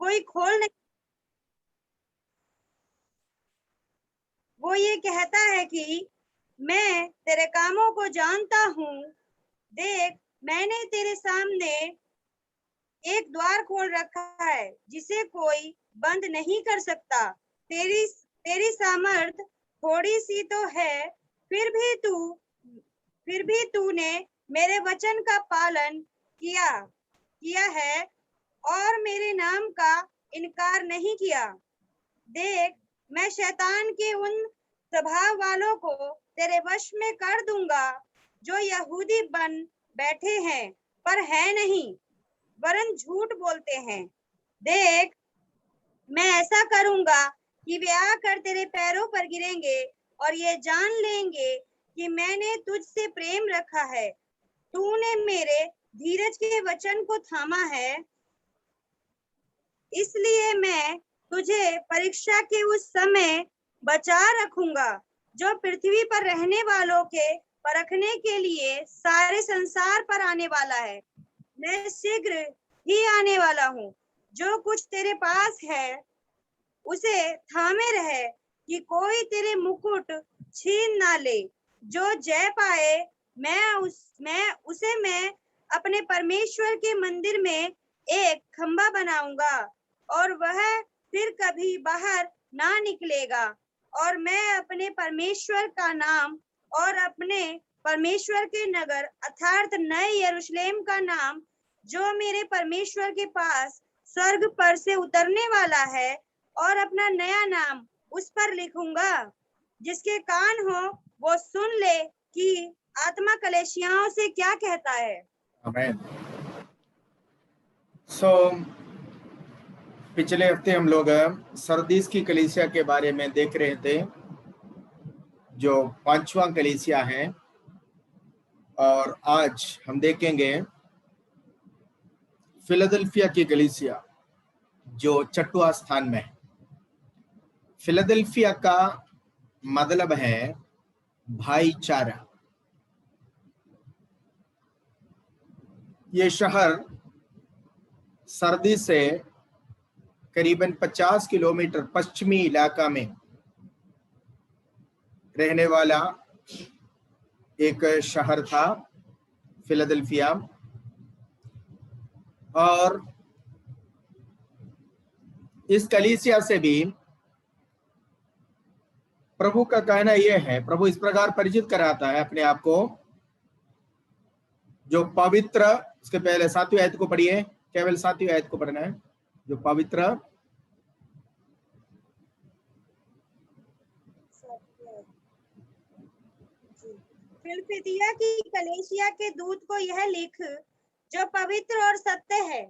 कोई खोल नहीं। वो ये कहता है कि मैं तेरे कामों को जानता हूँ। देख, मैंने तेरे सामने एक द्वार खोल रखा है जिसे कोई बंद नहीं कर सकता। तेरी तेरी सामर्थ थोड़ी सी तो है, फिर भी तूने मेरे वचन का पालन किया किया है और मेरे नाम का इनकार नहीं किया। देख, मैं शैतान के उन स्वभाव वालों को तेरे वश में कर दूंगा जो यहूदी बन बैठे हैं पर है नहीं, वरन झूठ बोलते हैं। देख, मैं ऐसा करूंगा कि वे आकर तेरे पैरों पर गिरेंगे और ये जान लेंगे कि मैंने तुझसे प्रेम रखा है। तूने मेरे धीरज के वचन को थामा है, इसलिए मैं तुझे परीक्षा के उस समय बचा रखूंगा जो पृथ्वी पर रहने वालों के परखने के लिए सारे संसार पर आने वाला है। मैं शीघ्र ही आने वाला हूँ। जो कुछ तेरे पास है उसे थामे रहे कि कोई तेरे मुकुट छीन ना ले। जो जय पाए मैं अपने परमेश्वर के मंदिर में एक खंभा बनाऊंगा और वह फिर कभी बाहर ना निकलेगा। और मैं अपने परमेश्वर का नाम और अपने परमेश्वर के नगर अर्थात नए यरूशलेम का नाम जो मेरे परमेश्वर के पास स्वर्ग पर से उतरने वाला है और अपना नया नाम उस पर लिखूंगा। जिसके कान हो वो सुन ले कि आत्मा कलीसियाओं से क्या कहता है। आमीन। पिछले हफ्ते हम लोग सरदीस की कलीसिया के बारे में देख रहे थे, जो 5वां कलीसिया है, और आज हम देखेंगे फिलाडेल्फिया की कलीसिया जो 6वां स्थान में है। फिलाडेल्फिया का मतलब है भाईचारा। ये शहर सरदीस से करीबन 50 किलोमीटर पश्चिमी इलाका में रहने वाला एक शहर था, फिलाडेल्फिया। और इस कलीसिया से भी प्रभु का कहना यह है, प्रभु इस प्रकार परिचित कराता है अपने आप को, जो पवित्र, उसके पहले 7वीं आयत को पढ़िए, केवल 7वीं आयत को पढ़ना है। जो पवित्र फिलदिलफिया की कलीसिया के दूत को यह लिख, जो पवित्र और सत्य है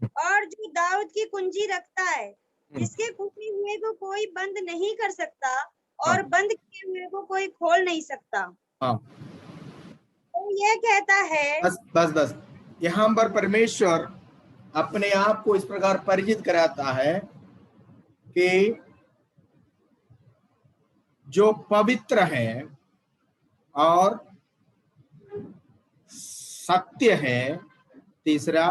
और जो दाऊद की कुंजी रखता है, जिसके खुले हुए को कोई बंद नहीं कर सकता और बंद किए हुए को कोई खोल नहीं सकता। हाँ, तो यह कहता है, बस यहाँ पर परमेश्वर अपने आप को इस प्रकार परिचित कराता है कि जो पवित्र है और सत्य है। तीसरा,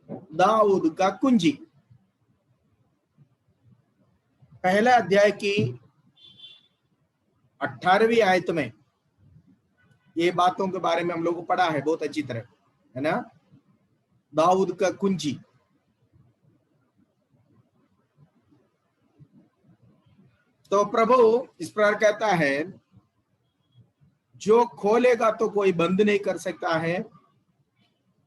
दाऊद का कुंजी। पहला अध्याय की 18वीं आयत में ये बातों के बारे में हम लोग को पढ़ा है बहुत अच्छी तरह, है ना। दाऊद का कुंजी। तो प्रभु इस प्रकार कहता है, जो खोलेगा तो कोई बंद नहीं कर सकता है,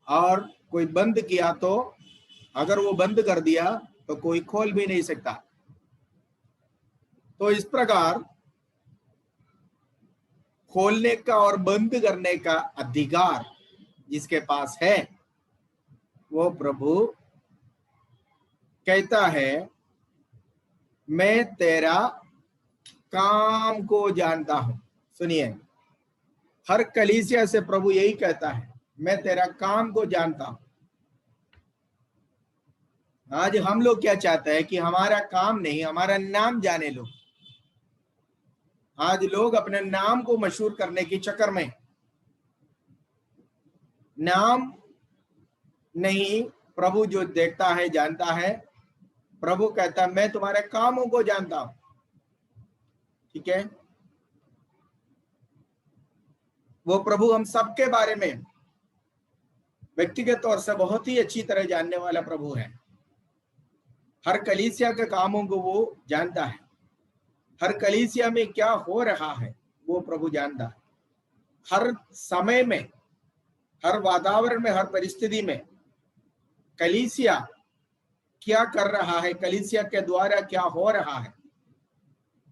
और कोई बंद किया तो, अगर वो बंद कर दिया तो कोई खोल भी नहीं सकता। तो इस प्रकार खोलने का और बंद करने का अधिकार जिसके पास है, वो प्रभु कहता है, मैं तेरा काम को जानता हूं। सुनिए, हर कलीसिया से प्रभु यही कहता है, मैं तेरा काम को जानता हूं। आज हम लोग क्या चाहते हैं कि हमारा काम नहीं, हमारा नाम जाने लोग। आज लोग अपने नाम को मशहूर करने के चक्कर में, नाम नहीं, प्रभु जो देखता है जानता है, प्रभु कहता है मैं तुम्हारे कामों को जानता हूं। ठीक है, वो प्रभु हम सबके बारे में व्यक्तिगत तौर से बहुत ही अच्छी तरह जानने वाला प्रभु है। हर कलीसिया के कामों को वो जानता है। हर कलीसिया में क्या हो रहा है वो प्रभु जानता है। हर समय में, हर वातावरण में, हर परिस्थिति में कलीसिया क्या कर रहा है, कलीसिया के द्वारा क्या हो रहा है,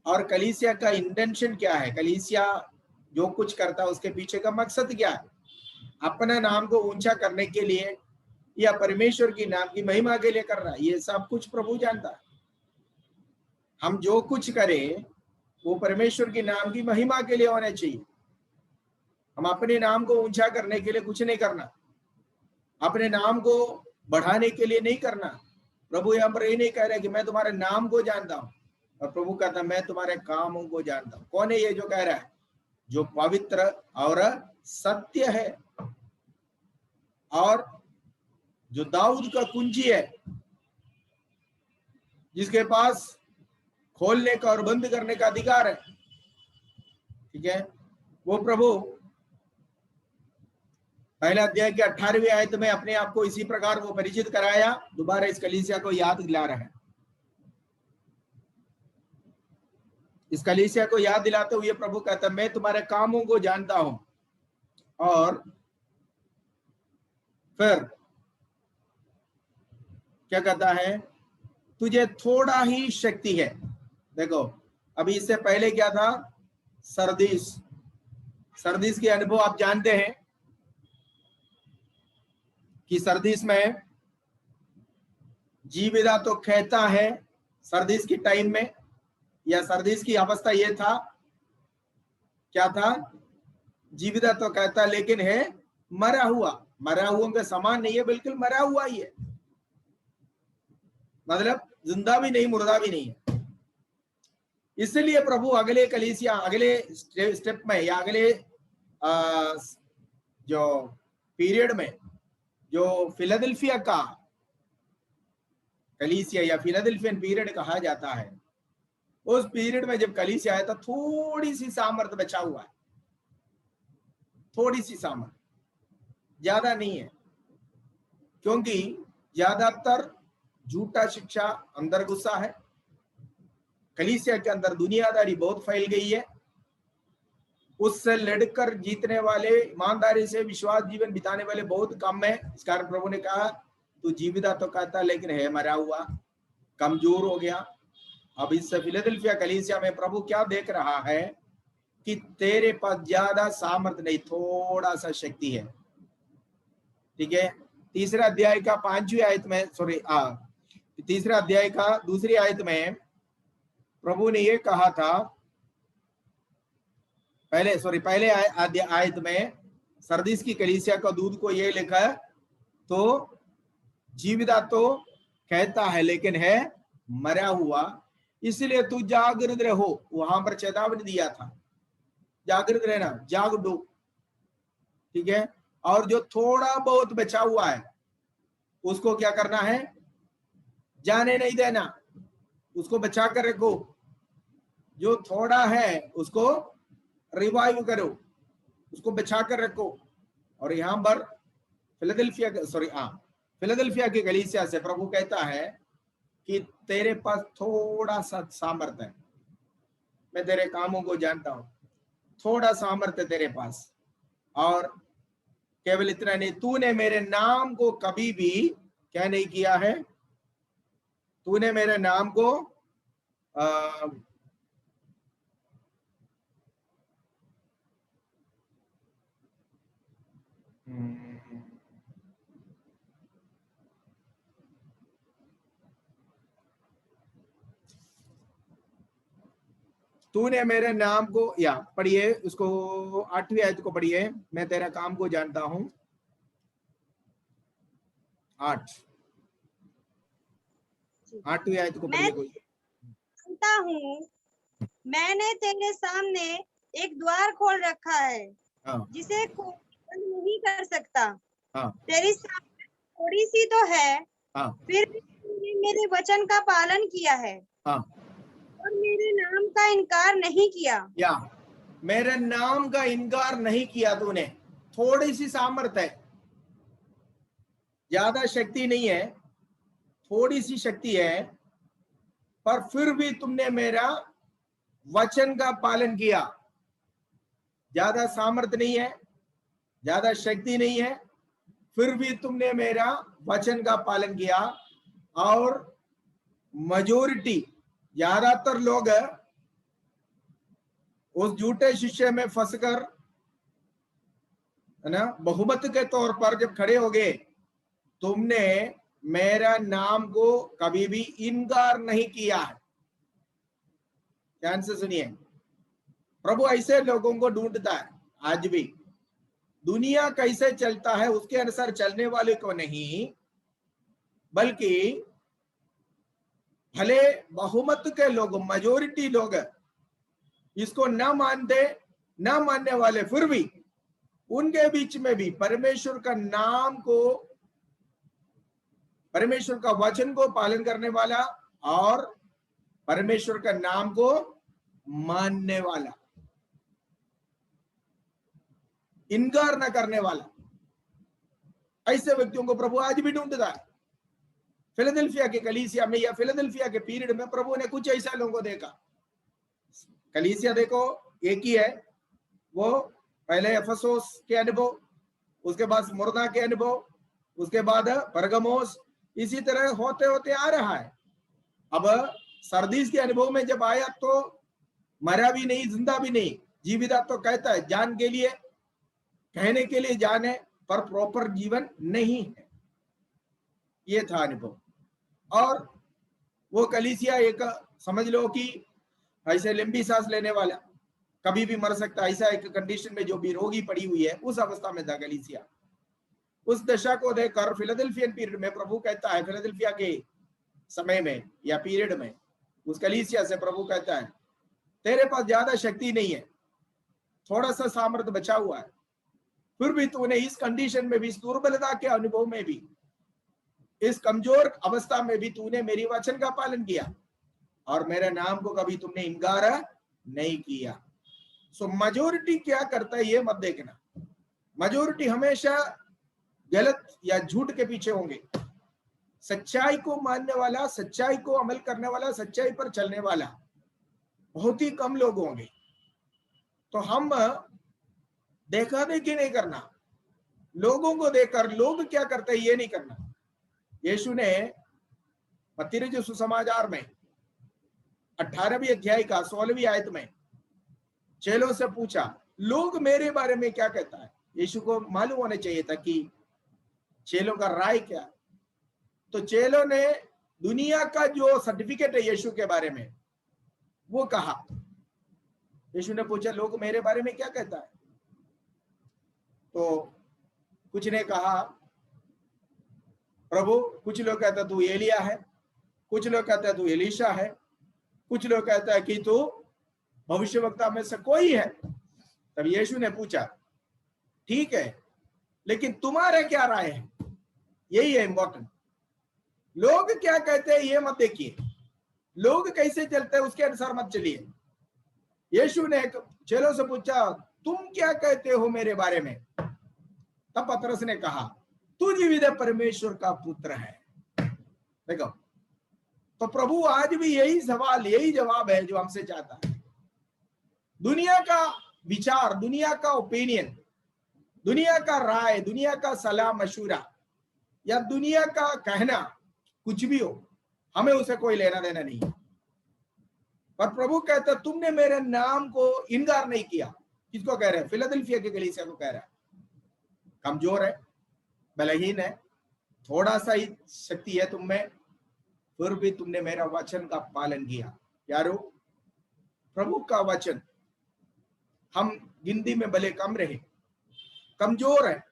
और कलीसिया का इंटेंशन क्या है, कलीसिया जो कुछ करता है उसके पीछे का मकसद क्या है, अपने नाम को ऊंचा करने के लिए या परमेश्वर की नाम की महिमा के लिए कर रहा है, ये सब कुछ प्रभु जानता है। हम जो कुछ करें वो परमेश्वर की नाम की महिमा के लिए होना चाहिए। हम अपने नाम को ऊंचा करने के लिए कुछ नहीं करना, अपने नाम को बढ़ाने के लिए नहीं करना। प्रभु यहाँ पर ये नहीं कह रहे कि मैं तुम्हारे नाम को जानता हूं, और प्रभु कहता मैं तुम्हारे कामों को जानता हूं। कौन है ये जो कह रहा है? जो पवित्र और सत्य है, और जो दाऊद का कुंजी है, जिसके पास खोलने का और बंद करने का अधिकार है। ठीक है, वो प्रभु पहला अध्याय के 18वीं आयत में अपने आप को इसी प्रकार वो परिचित कराया, दोबारा इस कलीसिया को याद दिला रहा है। इस कलीसिया को याद दिलाते हुए प्रभु कहता है मैं तुम्हारे कामों को जानता हूं, और फिर क्या कहता है? तुझे थोड़ा ही शक्ति है। देखो, अभी इससे पहले क्या था? सरदीस। सरदीस के अनुभव आप जानते हैं कि सरदीस में जीविदा तो कहता है सरदीस की टाइम में, या सरदीस की अवस्था ये था, क्या था? जीविदा तो कहता लेकिन है मरा हुआ। मरा हुआ के समान नहीं है, बिल्कुल मरा हुआ ही है, मतलब जिंदा भी नहीं मुर्दा भी नहीं है। इसलिए प्रभु अगले कलीसिया, अगले स्टेप में, या अगले जो पीरियड में, जो फिलाडेल्फिया का कलीसिया या फिलाडेल्फियन पीरियड कहा जाता है, उस पीरियड में जब कलीसिया आया था थोड़ी सी सामर्थ्य बचा हुआ है, थोड़ी सी सामर्थ्य, ज्यादा नहीं है, क्योंकि ज्यादातर झूठा शिक्षा अंदर घुसा है। कलीसिया के अंदर दुनियादारी बहुत फैल गई है। उससे लड़कर जीतने वाले, ईमानदारी से विश्वास जीवन बिताने वाले बहुत कम है। इस कारण प्रभु ने कहा तू जीविता तो कहता लेकिन है मरा हुआ, कमजोर हो गया। अब इस फिलाडेल्फिया कलीसिया में प्रभु क्या देख रहा है कि तेरे पास ज्यादा सामर्थ्य नहीं, थोड़ा सा शक्ति है। ठीक है, तीसरा अध्याय का 5वीं आयत में, तीसरा अध्याय का 2री आयत में प्रभु ने ये कहा था, पहले आयत में सरदीस की कलीसिया का दूध को ये लिखा तो जीविता तो कहता है लेकिन है मरा हुआ, इसलिए तू जागृत रहो। वहां पर चेतावनी दिया था, जागृत रहना, जाग दो। ठीक है, और जो थोड़ा बहुत बचा हुआ है उसको क्या करना है? जाने नहीं देना, उसको बचा कर रखो। जो थोड़ा है उसको रिवाइव करो, उसको बचा कर रखो। और यहां पर फिलाडेल्फिया की कलीसिया से प्रभु कहता है कि तेरे पास थोड़ा सा सामर्थ्य है, मैं तेरे कामों को जानता हूं, थोड़ा सामर्थ्य तेरे पास, और केवल इतना नहीं, तूने मेरे नाम को कभी भी क्या नहीं किया है? तूने मेरे नाम को तूने मेरे नाम को, या पढ़िए उसको, 8वीं आयत को पढ़िए, मैं तेरा काम को जानता हूं। 8वीं आयत को पढ़िए कोई। जानता हूँ मैंने तेरे सामने एक द्वार खोल रखा है, जिसे कोई बंद नहीं कर सकता। तेरी सामने थोड़ी सी तो है, फिर भी तूने मेरे वचन का पालन किया है हाँ, और मेरे नाम का इनकार नहीं किया। या मेरे नाम का इनकार नहीं किया तूने। थोड़ी सी सामर्थ्य है, ज्यादा शक्ति नहीं है, थोड़ी सी शक्ति है, पर फिर भी तुमने मेरा वचन का पालन किया। ज्यादा सामर्थ्य नहीं है, ज्यादा शक्ति नहीं है, फिर भी तुमने मेरा वचन का पालन किया। और मेजोरिटी, ज्यादातर लोग उस झूठे शिष्य में फंसकर, है ना, बहुमत के तौर पर जब खड़े हो गए, तुमने मेरा नाम को कभी भी इनकार नहीं किया है। ध्यान से सुनिए, प्रभु ऐसे लोगों को ढूंढता है आज भी। दुनिया कैसे चलता है उसके अनुसार चलने वाले को नहीं, बल्कि भले बहुमत के लोग, मेजोरिटी लोग इसको न मानते, न मानने वाले, फिर भी उनके बीच में भी परमेश्वर का नाम को, परमेश्वर का वचन को पालन करने वाला और परमेश्वर का नाम को मानने वाला, इनकार न करने वाला, ऐसे व्यक्तियों को प्रभु आज भी ढूंढता है। फिलाडेल्फिया के कलीसिया में या फिलाडेल्फिया के पीरियड में प्रभु ने कुछ ऐसा लोगों को देखा। कलीसिया देखो एक ही है, वो पहले एफेसोस के अनुभव, उसके बाद स्मुरना के अनुभव, उसके बाद परगमोस, इसी तरह होते होते आ रहा है। अब सरदीस के अनुभव में जब आया तो मरा भी नहीं, जिंदा भी नहीं, जीविता तो कहता है, जान के लिए, कहने के लिए जान है, पर प्रॉपर जीवन नहीं है। ये था अनुभव। और वो कलीसिया एक, समझ लो कि ऐसे लंबी सांस लेने वाला, कभी भी मर सकता, ऐसा एक कंडीशन में जो भी रोगी पड़ी हुई है, उस अवस्था में था कलीसिया। उस दशा को देखकर फिलाडेल्फियन पीरियड में प्रभु कहता है, फिलाडेल्फिया के समय में या पीरियड में उस कलीसिया से प्रभु कहता है, तेरे पास ज्यादा शक्ति नहीं है, थोड़ा सा सामर्थ्य बचा हुआ है, फिर भी तूने इस कंडीशन में भी, इस दुर्बलता के अनुभव में भी, इस कमजोर अवस्था में भी तूने मेरी वचन का पालन किया और मेरे नाम को कभी तुमने इनकार नहीं किया। सो मेजोरिटी क्या करता है ये मत देखना। मेजोरिटी हमेशा गलत या झूठ के पीछे होंगे। सच्चाई को मानने वाला, सच्चाई को अमल करने वाला, सच्चाई पर चलने वाला बहुत ही कम लोग होंगे। तो हम देखा देखी नहीं करना, लोगों को देखकर लोग क्या करते हैं ये नहीं करना। यीशु ने मत्ती रचित सुसमाचार में 18वीं अध्याय का 16वीं आयत में चेलों से पूछा, लोग मेरे बारे में क्या कहता है। यीशु को मालूम होना चाहिए था कि चेलों का राय क्या। तो चेलों ने दुनिया का जो सर्टिफिकेट है यीशु के बारे में वो कहा। यीशु ने पूछा, लोग मेरे बारे में क्या कहता है। तो कुछ ने कहा, प्रभु कुछ लोग कहता है तू एलिया है, कुछ लोग कहता है तू एलीशा है, कुछ लोग कहता है कि तू भविष्यवक्ता में से कोई है। तब यीशु ने पूछा, ठीक है, लेकिन तुम्हारे क्या राय है, यही है इंपॉर्टेंट। लोग क्या कहते हैं ये मत देखिए, लोग कैसे चलते हैं उसके अनुसार मत चलिए। यीशु ने चेलों से पूछा, तुम क्या कहते हो मेरे बारे में। तब पतरस ने कहा, तू जीवित परमेश्वर का पुत्र है। देखो, तो प्रभु आज भी यही सवाल, यही जवाब है जो हमसे चाहता है। दुनिया का विचार, दुनिया का ओपिनियन, दुनिया का राय, दुनिया का सलाह मशूरा या दुनिया का कहना कुछ भी हो, हमें उसे कोई लेना देना नहीं है। पर प्रभु कहता, तुमने मेरे नाम को इनकार नहीं किया। किसको कह रहे हैं? फिलाडेल्फिया के कलीसिया को कह रहा है। कमजोर है, बलहीन है, थोड़ा सा ही शक्ति है तुम में, फिर भी तुमने मेरा वचन का पालन किया। यारो, प्रभु का वचन, हम गिनती में भले कम रहे, कमजोर है,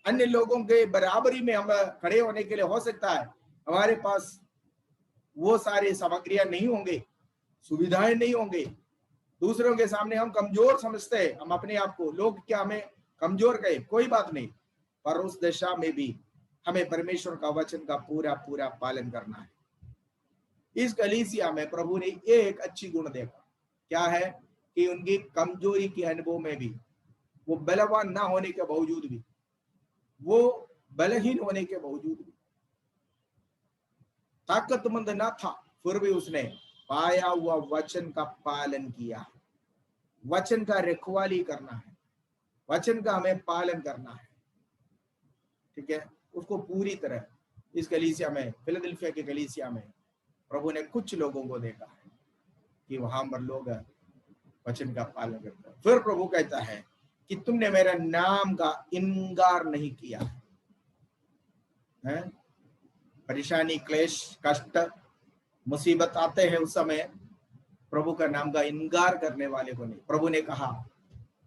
अन्य लोगों के बराबरी में हम खड़े होने के लिए हो सकता है हमारे पास वो सारी सामग्रियां नहीं होंगे, सुविधाएं नहीं होंगे, दूसरों के सामने हम कमजोर समझते हैं हम अपने आप को, लोग क्या हमें कमजोर कहे, कोई बात नहीं। पर उस दशा में भी हमें परमेश्वर का वचन का पूरा पूरा पालन करना है। इस कलीसिया में प्रभु ने एक अच्छी गुण देखा, क्या है कि उनकी कमजोरी के अनुभव में भी, वो बलवान ना होने के बावजूद भी, वो बलहीन होने के बावजूद भी, ताकतमंद ना था, फिर भी उसने पाया हुआ वचन का पालन किया। वचन का रखवाली करना है, वचन का हमें पालन करना है, ठीक है। उसको पूरी तरह इस कलीसिया में, फिलाडेल्फिया के कलीसिया में प्रभु ने कुछ लोगों को देखा है कि वहां पर लोग वचन का पालन करते हैं। फिर प्रभु कहता है कि तुमने मेरे नाम का इनकार नहीं किया है। परेशानी, क्लेश, कष्ट, मुसीबत आते हैं, उस समय प्रभु का नाम का इनकार करने वाले को नहीं। प्रभु ने कहा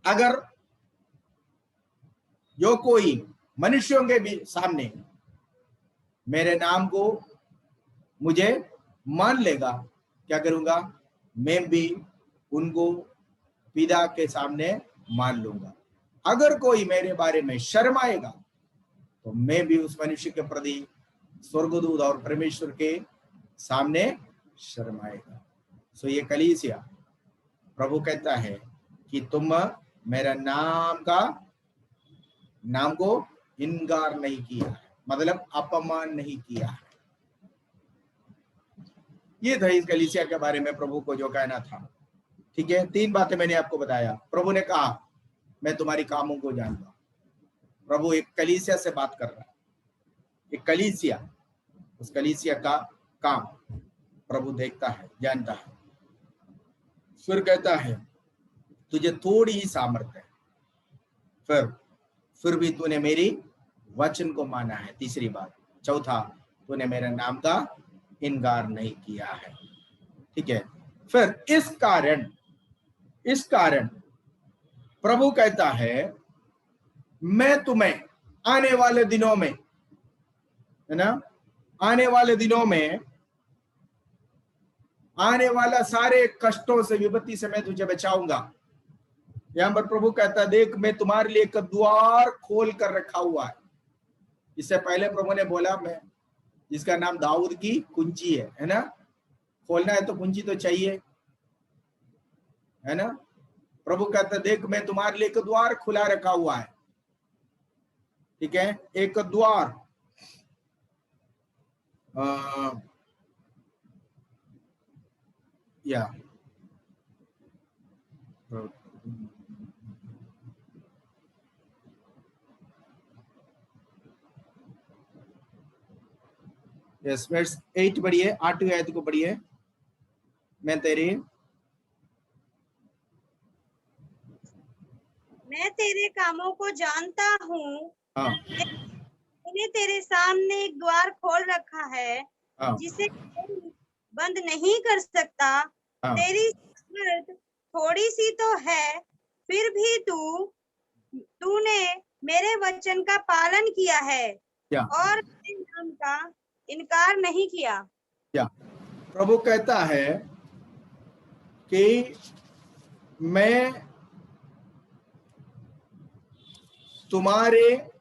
अगर जो कोई मनुष्यों के भी सामने मेरे नाम को, मुझे मान लेगा, क्या करूंगा, मैं भी उनको पिता के सामने मान लूंगा। अगर कोई मेरे बारे में शर्माएगा तो मैं भी उस मनुष्य के प्रति स्वर्गदूत और परमेश्वर के सामने शर्माएगा। सो ये कलीसिया, प्रभु कहता है कि तुम मेरा नाम को इनकार नहीं किया है, मतलब अपमान नहीं किया है। ये था इस कलीसिया के बारे में प्रभु को जो कहना था, ठीक है। 3 बातें मैंने आपको बताया। प्रभु ने कहा मैं तुम्हारी कामों को जानता हूं। प्रभु एक कलीसिया से बात कर रहा है, एक कलीसिया, उस कलीसिया का काम प्रभु देखता है, जानता है। फिर कहता है तुझे थोड़ी ही सामर्थ्य है, फिर भी तूने मेरी वचन को माना है। तीसरी बात। चौथा, तूने मेरे नाम का इनकार नहीं किया है, ठीक है। फिर इस कारण प्रभु कहता है मैं तुम्हें आने वाले दिनों में, है ना, आने वाले दिनों में आने वाला सारे कष्टों से, विपत्ति से मैं तुझे बचाऊंगा। यहां पर प्रभु कहता है देख मैं तुम्हारे लिए एक द्वार खोल कर रखा हुआ है। इससे पहले प्रभु ने बोला मैं, जिसका नाम दाऊद की कुंजी है ना, खोलना है तो कुंजी तो चाहिए, है ना। प्रभु कहता है देख मैं तुम्हारे लिए एक द्वार खुला रखा हुआ है, ठीक है। एक द्वार, या यस, वर्स 8 पढ़िए, 8वीं आयत को पढ़िए। मैं तेरे कामों को जानता हूँ, हाँ मैंने तेरे सामने एक द्वार खोल रखा है, हाँ जिसे कोई बंद नहीं कर सकता। हाँ तेरी सामर्थ थोड़ी सी तो है, फिर भी तूने मेरे वचन का पालन किया है क्या और मेरे नाम का इनकार नहीं किया। क्या प्रभु कहता है कि मैं तुम्हारे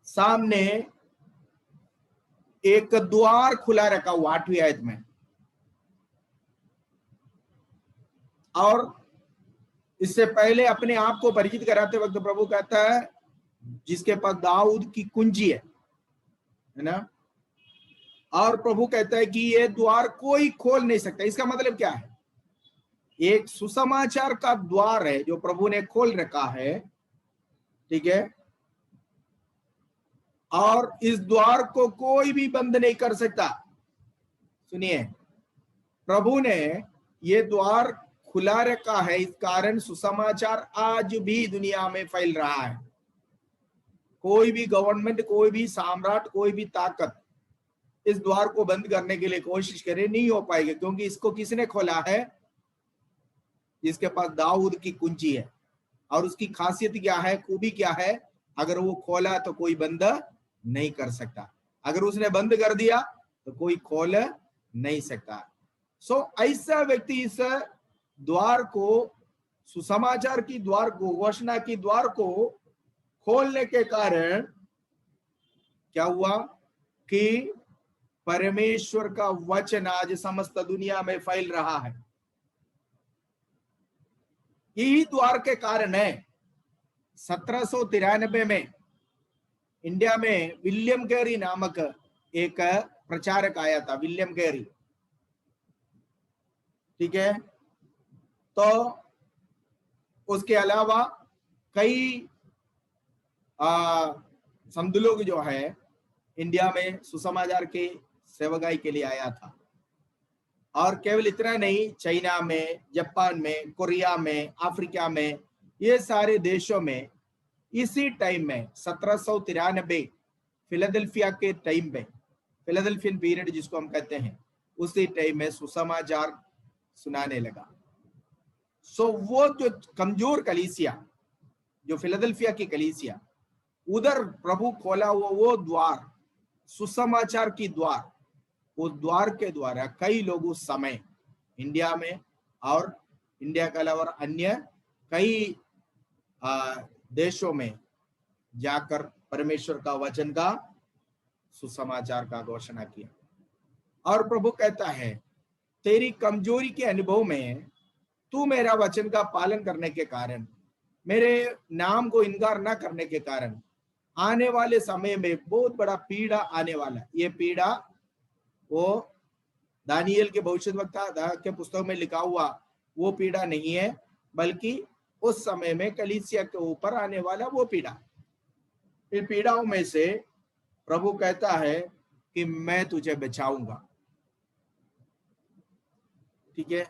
सामने एक द्वार खुला रखा हुआ, 8वीं आयत में। और इससे पहले अपने आप को परिचित कराते वक्त प्रभु कहता है जिसके पास दाऊद की कुंजी है ना। और प्रभु कहता है कि ये द्वार कोई खोल नहीं सकता। इसका मतलब क्या है? एक सुसमाचार का द्वार है जो प्रभु ने खोल रखा है, ठीक है। और इस द्वार को कोई भी बंद नहीं कर सकता। सुनिए, प्रभु ने ये द्वार खुला रखा है, इस कारण सुसमाचार आज भी दुनिया में फैल रहा है। कोई भी गवर्नमेंट, कोई भी सम्राट, कोई भी ताकत इस द्वार को बंद करने के लिए कोशिश करे, नहीं हो पाएगी, क्योंकि इसको किसने खोला है? जिसके पास दाऊद की कुंजी है। और उसकी खासियत क्या है, खूबी क्या है? अगर वो खोला तो कोई बंद नहीं कर सकता, अगर उसने बंद कर दिया तो कोई खोल नहीं सकता। सो ऐसा व्यक्ति इस द्वार को, सुसमाचार की द्वार को, घोषणा की द्वार को खोलने के कारण क्या हुआ कि परमेश्वर का वचन आज समस्त दुनिया में फैल रहा है। यही द्वार के कारण है 1793 में इंडिया में विलियम कैरी नामक एक प्रचारक आया था, विलियम कैरी, ठीक है। तो उसके अलावा कई संत लोग जो है इंडिया में सुसमाचार के सेवकाई के लिए आया था। और केवल इतना नहीं, चाइना में, जापान में, कोरिया में, अफ्रीका में, ये सारे देशों में इसी टाइम में 1793 फिलाडेल्फिया के टाइम में, फिलाडेल्फियन पीरियड जिसको हम कहते हैं, उसी टाइम में सुसमाचार सुनाने लगा। सो वो जो कमजोर कलीसिया, जो फिलाडेल्फिया की कलीसिया, उधर प्रभु खोला हुआ वो द्वार, सुसमाचार की द्वार, उस द्वार के द्वारा कई लोग उस समय इंडिया में और इंडिया के अलावा अन्य कई देशों में जाकर परमेश्वर का वचन का, सुसमाचार का घोषणा किया। और प्रभु कहता है तेरी कमजोरी के अनुभव में तू मेरा वचन का पालन करने के कारण, मेरे नाम को इनकार न करने के कारण आने वाले समय में बहुत बड़ा पीड़ा आने वाला। ये पीड़ा वो दानियेल के भविष्यद्वक्ता के पुस्तक में लिखा हुआ वो पीड़ा नहीं है, बल्कि उस समय में कलीसिया के ऊपर आने वाला वो पीड़ा। इन पीड़ाओं में से प्रभु कहता है कि मैं तुझे बचाऊंगा, ठीक है।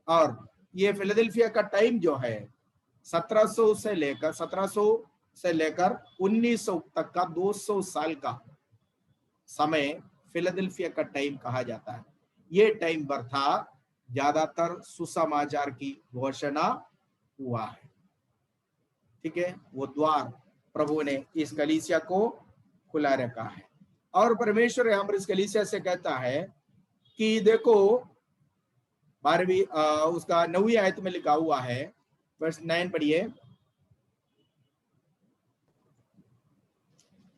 और ये फिलाडेल्फिया का टाइम जो है 1700 से लेकर 1900 तक का 200 साल का समय फिलाडेल्फिया का टाइम कहा जाता है। ये टाइम पर था ज्यादातर सुसमाचार की घोषणा हुआ है, ठीक है। वो द्वार प्रभु ने इस कलीसिया को खुला रखा है। और परमेश्वर यहाँ पर इस कलीसिया से कहता है कि देखो 12वीं उसका 9वीं आयत में लिखा हुआ है, वर्स 9 पढ़िए।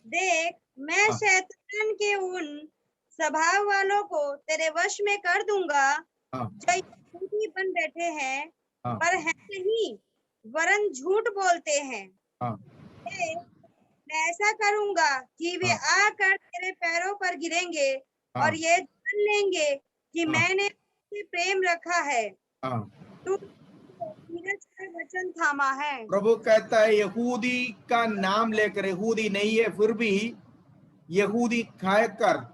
देख मैं शैतान के उन स्वभाव वालों को तेरे वश में कर दूंगा जो यहूदी बन बैठे हैं पर है नहीं वरन झूठ बोलते हैं। मैं ऐसा करूंगा कि वे आकर तेरे पैरों पर गिरेंगे और ये जान लेंगे कि मैंने तुझसे प्रेम रखा है, तू वचन थामा है। प्रभु कहता है यहूदी का नाम लेकर, यहूदी नहीं है फिर भी यहूदी खाकर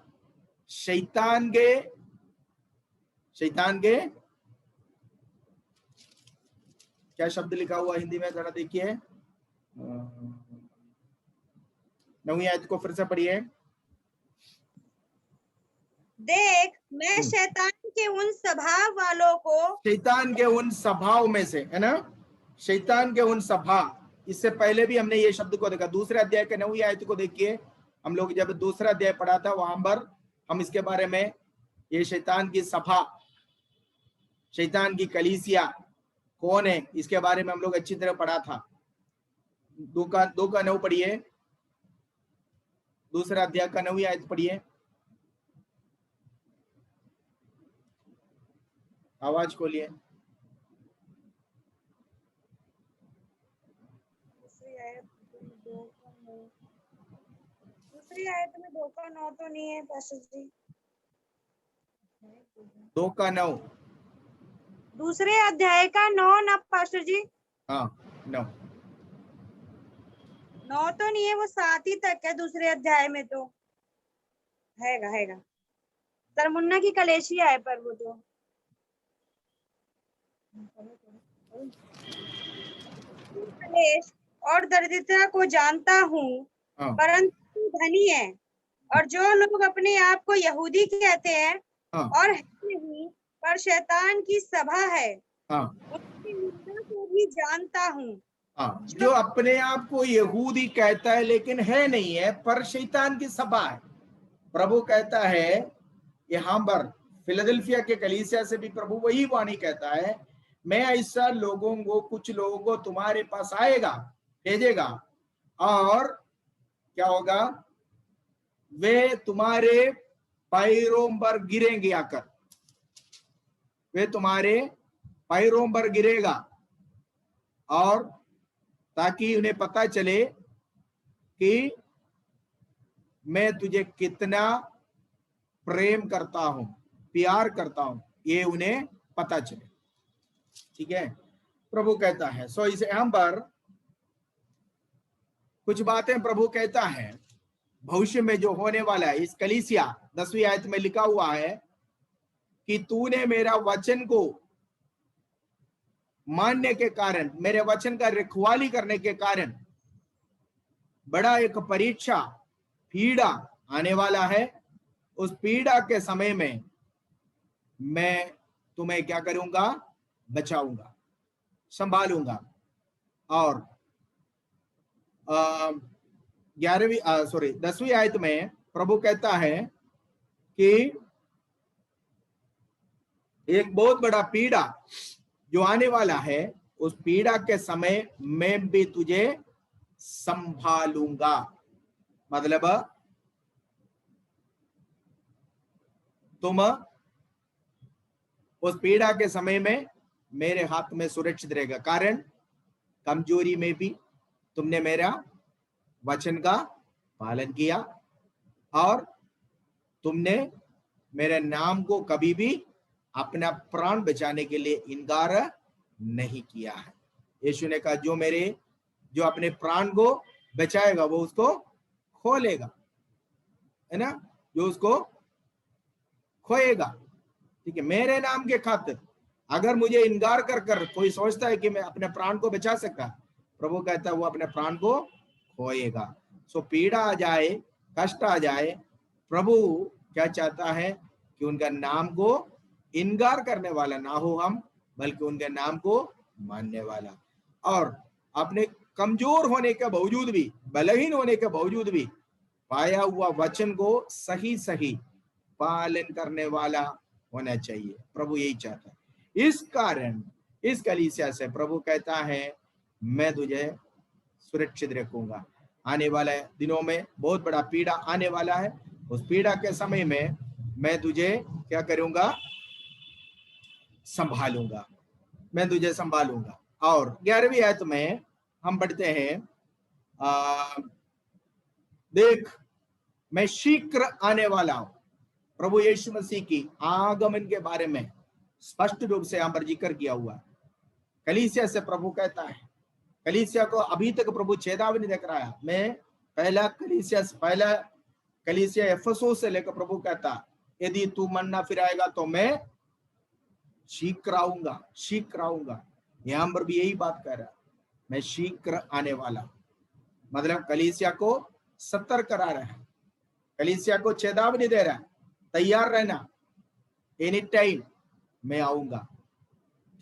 शैतान के क्या शब्द लिखा हुआ हिंदी में, जरा देखिए 9वीं आयत को फिर से पढ़िए। देख मैं शैतान के उन स्वभाव वालों को, शैतान के उन स्वभाव में से, है ना, शैतान के उन स्वभाव, इससे पहले भी हमने ये शब्द को देखा। दूसरे अध्याय के 9वीं आयत को देखिए, हम लोग जब दूसरा अध्याय पढ़ा था वहां पर हम इसके बारे में, ये शैतान की सभा, शैतान की कलीसिया कौन है, इसके बारे में हम लोग अच्छी तरह पढ़ा था। 2 का 9 पढ़िए, दूसरा अध्याय का 9वीं आयत पढ़िए। आवाज खोलिए। दूसरी आयत में 2 का 9 तो नहीं है पास्टर जी। 2 का 9 दूसरे अध्याय का 9 ना पास्टर जी। हाँ 9 तो नहीं है, वो 7 ही तक है दूसरे अध्याय में। तो हैगा सरमुन्ना की कलेशिया है, पर वो तो कलेश और दरिद्रता को जानता हूँ, परंतु धनी है। और जो लोग अपने आप को यहूदी कहते हैं और है नहीं पर शैतान की सभा है, उनकी निंदा को भी जानता हूँ। जो अपने आप को यहूदी कहता है लेकिन है नहीं है, पर शैतान की सभा है। प्रभु कहता है यहाँ पर फिलाडेल्फिया के कलीसिया से भी प्रभु वही वाणी कहता है, मैं ऐसा लोगों को, कुछ लोगों को तुम्हारे पास आएगा, भेजेगा, और क्या होगा, वे तुम्हारे पैरों पर गिरेंगे आकर, वे तुम्हारे पैरों पर गिरेगा, और ताकि उन्हें पता चले कि मैं तुझे कितना प्रेम करता हूं, प्यार करता हूं, ये उन्हें पता चले। ठीक है, प्रभु कहता है। सो इस यहां पर कुछ बातें प्रभु कहता है भविष्य में जो होने वाला है। इस कलीसिया 10वीं आयत में लिखा हुआ है कि तूने मेरा वचन को मानने के कारण, मेरे वचन का रखवाली करने के कारण बड़ा एक परीक्षा, पीड़ा आने वाला है। उस पीड़ा के समय में मैं तुम्हें क्या करूंगा? बचाऊंगा, संभालूंगा। और 10वीं आयत में प्रभु कहता है कि एक बहुत बड़ा पीड़ा जो आने वाला है, उस पीड़ा के समय मैं भी तुझे संभालूंगा। मतलब तुम उस पीड़ा के समय में मेरे हाथ में सुरक्षित रहेगा। कारण कमजोरी में भी तुमने मेरा वचन का पालन किया, और तुमने मेरे नाम को कभी भी अपना प्राण बचाने के लिए इनकार नहीं किया है। यीशु ने कहा जो अपने प्राण को बचाएगा वो उसको खो लेगा, है ना, जो उसको खोएगा। ठीक है, मेरे नाम के खातिर अगर मुझे इनकार कर कोई सोचता है कि मैं अपने प्राण को बचा सकता, प्रभु कहता है वो अपने प्राण को खोएगा। सो पीड़ा आ जाए, कष्ट आ जाए, प्रभु क्या चाहता है कि उनका नाम को इनकार करने वाला ना हो हम, बल्कि उनके नाम को मानने वाला, और अपने कमजोर होने के बावजूद भी, बलहीन होने के बावजूद भी पाया हुआ वचन को सही सही पालन करने वाला होना चाहिए। प्रभु यही चाहता है। इस कारण इस कलीसिया से प्रभु कहता है मैं तुझे सुरक्षित रखूंगा। आने वाले दिनों में बहुत बड़ा पीड़ा आने वाला है। उस पीड़ा के समय में मैं तुझे क्या करूंगा? संभालूंगा, मैं तुझे संभालूंगा। और 11वीं आयत में हम पढ़ते हैं, देख मैं शीघ्र आने वाला हूं। प्रभु यीशु मसीह की आगमन के बारे में स्पष्ट रूप से यहां पर जिक्र किया हुआ है। कलीसिया से प्रभु कहता है, कलीसिया को अभी तक प्रभु चेतावनी देकर आया। मैं पहला कलीसिया एफेसुस से लेकर प्रभु कहता यदि तू मन ना फिराएगा तो मैं शीघ्र आऊंगा, शीघ्र आऊंगा। यहां पर भी यही बात कह रहा है, मैं शीघ्र आने वाला। मतलब कलीसिया को सतर्क करा रहा है, कलीसिया को चेतावनी दे रहा है, तैयार रहना, एनी टाइम मैं आऊंगा।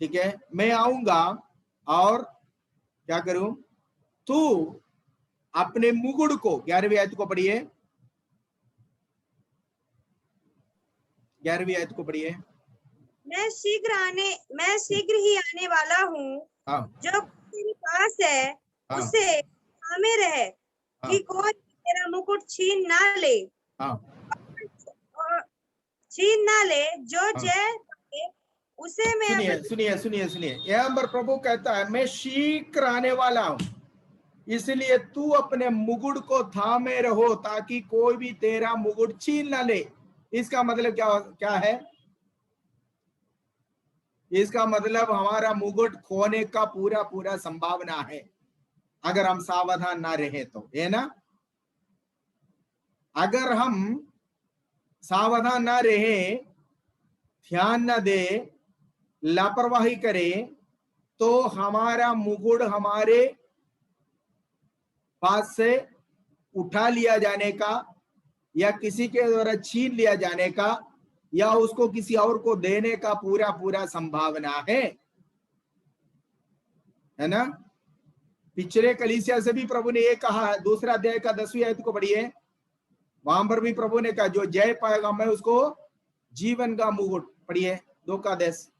ठीक है, मैं आऊंगा और क्या करूं? तू अपने मुकुट को, 11वीं आयत को पढ़िए, 11वीं आयत को पढ़िए। मैं शीघ्र ही आने वाला हूँ। हाँ, जो तेरे पास है हाँ, उसे थामे रहे हाँ, कि कोई तेरा मुकुट छीन ना ले, हाँ, और छीन ना ले। जो हाँ। जय पाए उसे मैं सुनिए सुनिए सुनिए सुनिए, यहां पर प्रभु कहता है मैं शीघ्र आने वाला हूं, इसलिए तू अपने मुकुट को थामे रहो ताकि कोई भी तेरा मुकुट छीन ना ले। इसका मतलब क्या है? इसका मतलब हमारा मुकुट खोने का पूरा पूरा संभावना है अगर हम सावधान ना रहे तो, है ना। अगर हम सावधान ना रहे, ध्यान ना दे, लापरवाही करें, तो हमारा मुकुट हमारे पास से उठा लिया जाने का, या किसी के द्वारा छीन लिया जाने का, या उसको किसी और को देने का पूरा पूरा संभावना है ना। पिछले कलीसिया से भी प्रभु ने ये कहा, दूसरा अध्याय का 10वीं आयत को पढ़िए, वहां पर भी प्रभु ने कहा जो जय पाएगा मैं उसको जीवन का मुकुट, पढ़िए 2:10।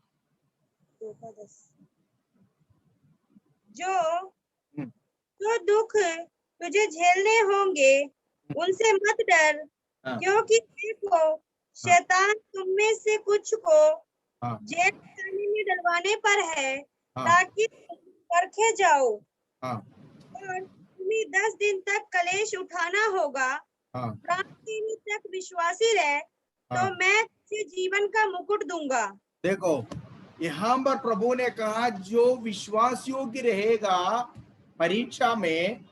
जो दुख तुझे झेलने होंगे उनसे मत डर, हाँ, क्योंकि देखो, शैतान तुम में से कुछ को हाँ, जेल खाने में डलवाने पर है, हाँ, ताकि तुम परखे जाओ, हाँ, और तुम्हें 10 दिन तक कलेश उठाना होगा। हाँ, प्राण देने तक विश्वासी रहे, तो हाँ। मैं तुझे जीवन का मुकुट दूंगा। देखो, यहां पर प्रभु ने कहा जो विश्वास योग्य रहेगा परीक्षा में,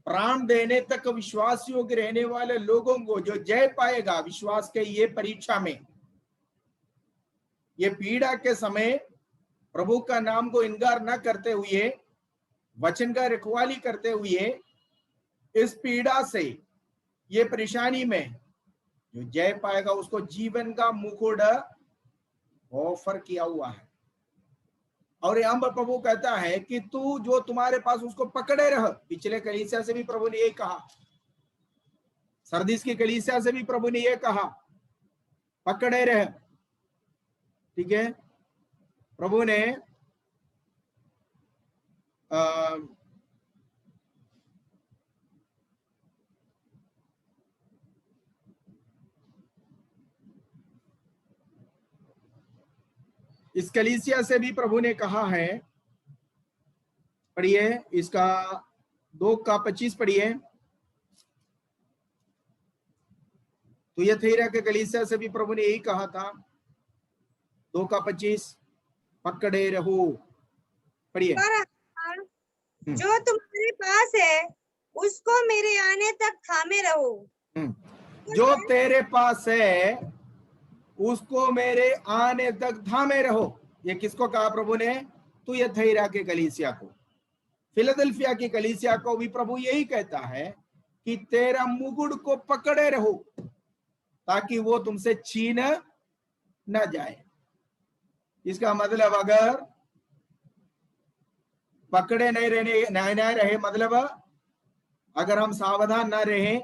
प्राण देने तक विश्वास योग्य रहने वाले लोगों को जो जय पाएगा विश्वास के ये परीक्षा में, ये पीड़ा के समय प्रभु का नाम को इनकार न करते हुए, वचन का रखवाली करते हुए, इस पीड़ा से, ये परेशानी में जो जय पाएगा उसको जीवन का मुकुट ऑफर किया हुआ है। और यहां पर प्रभु कहता है कि तू जो तुम्हारे पास उसको पकड़े रह। पिछले कलीसिया से भी प्रभु ने ये कहा, सरदीस की कलीसिया से भी प्रभु ने ये कहा, पकड़े रह। ठीक है, प्रभु ने इस कलीसिया से भी प्रभु ने कहा है, पढ़िए इसका 2:25 पढ़िए। तो ये थीरा के कलीसिया से भी प्रभु ने यही कहा था, 2:25, पकड़े रहो। पढ़िए। पर जो तुम्हारे पास है, उसको मेरे आने तक थामे रहो। जो तेरे पास है उसको मेरे आने तक थामे रहो। ये किसको कहा प्रभु ने? तो ये थीरा के कलीसिया को, फिलाडेल्फिया की कलीसिया को भी प्रभु यही कहता है कि तेरा मुकुट को पकड़े रहो ताकि वो तुमसे छीन न जाए। इसका मतलब अगर पकड़े नहीं रहे, मतलब अगर हम सावधान न रहे,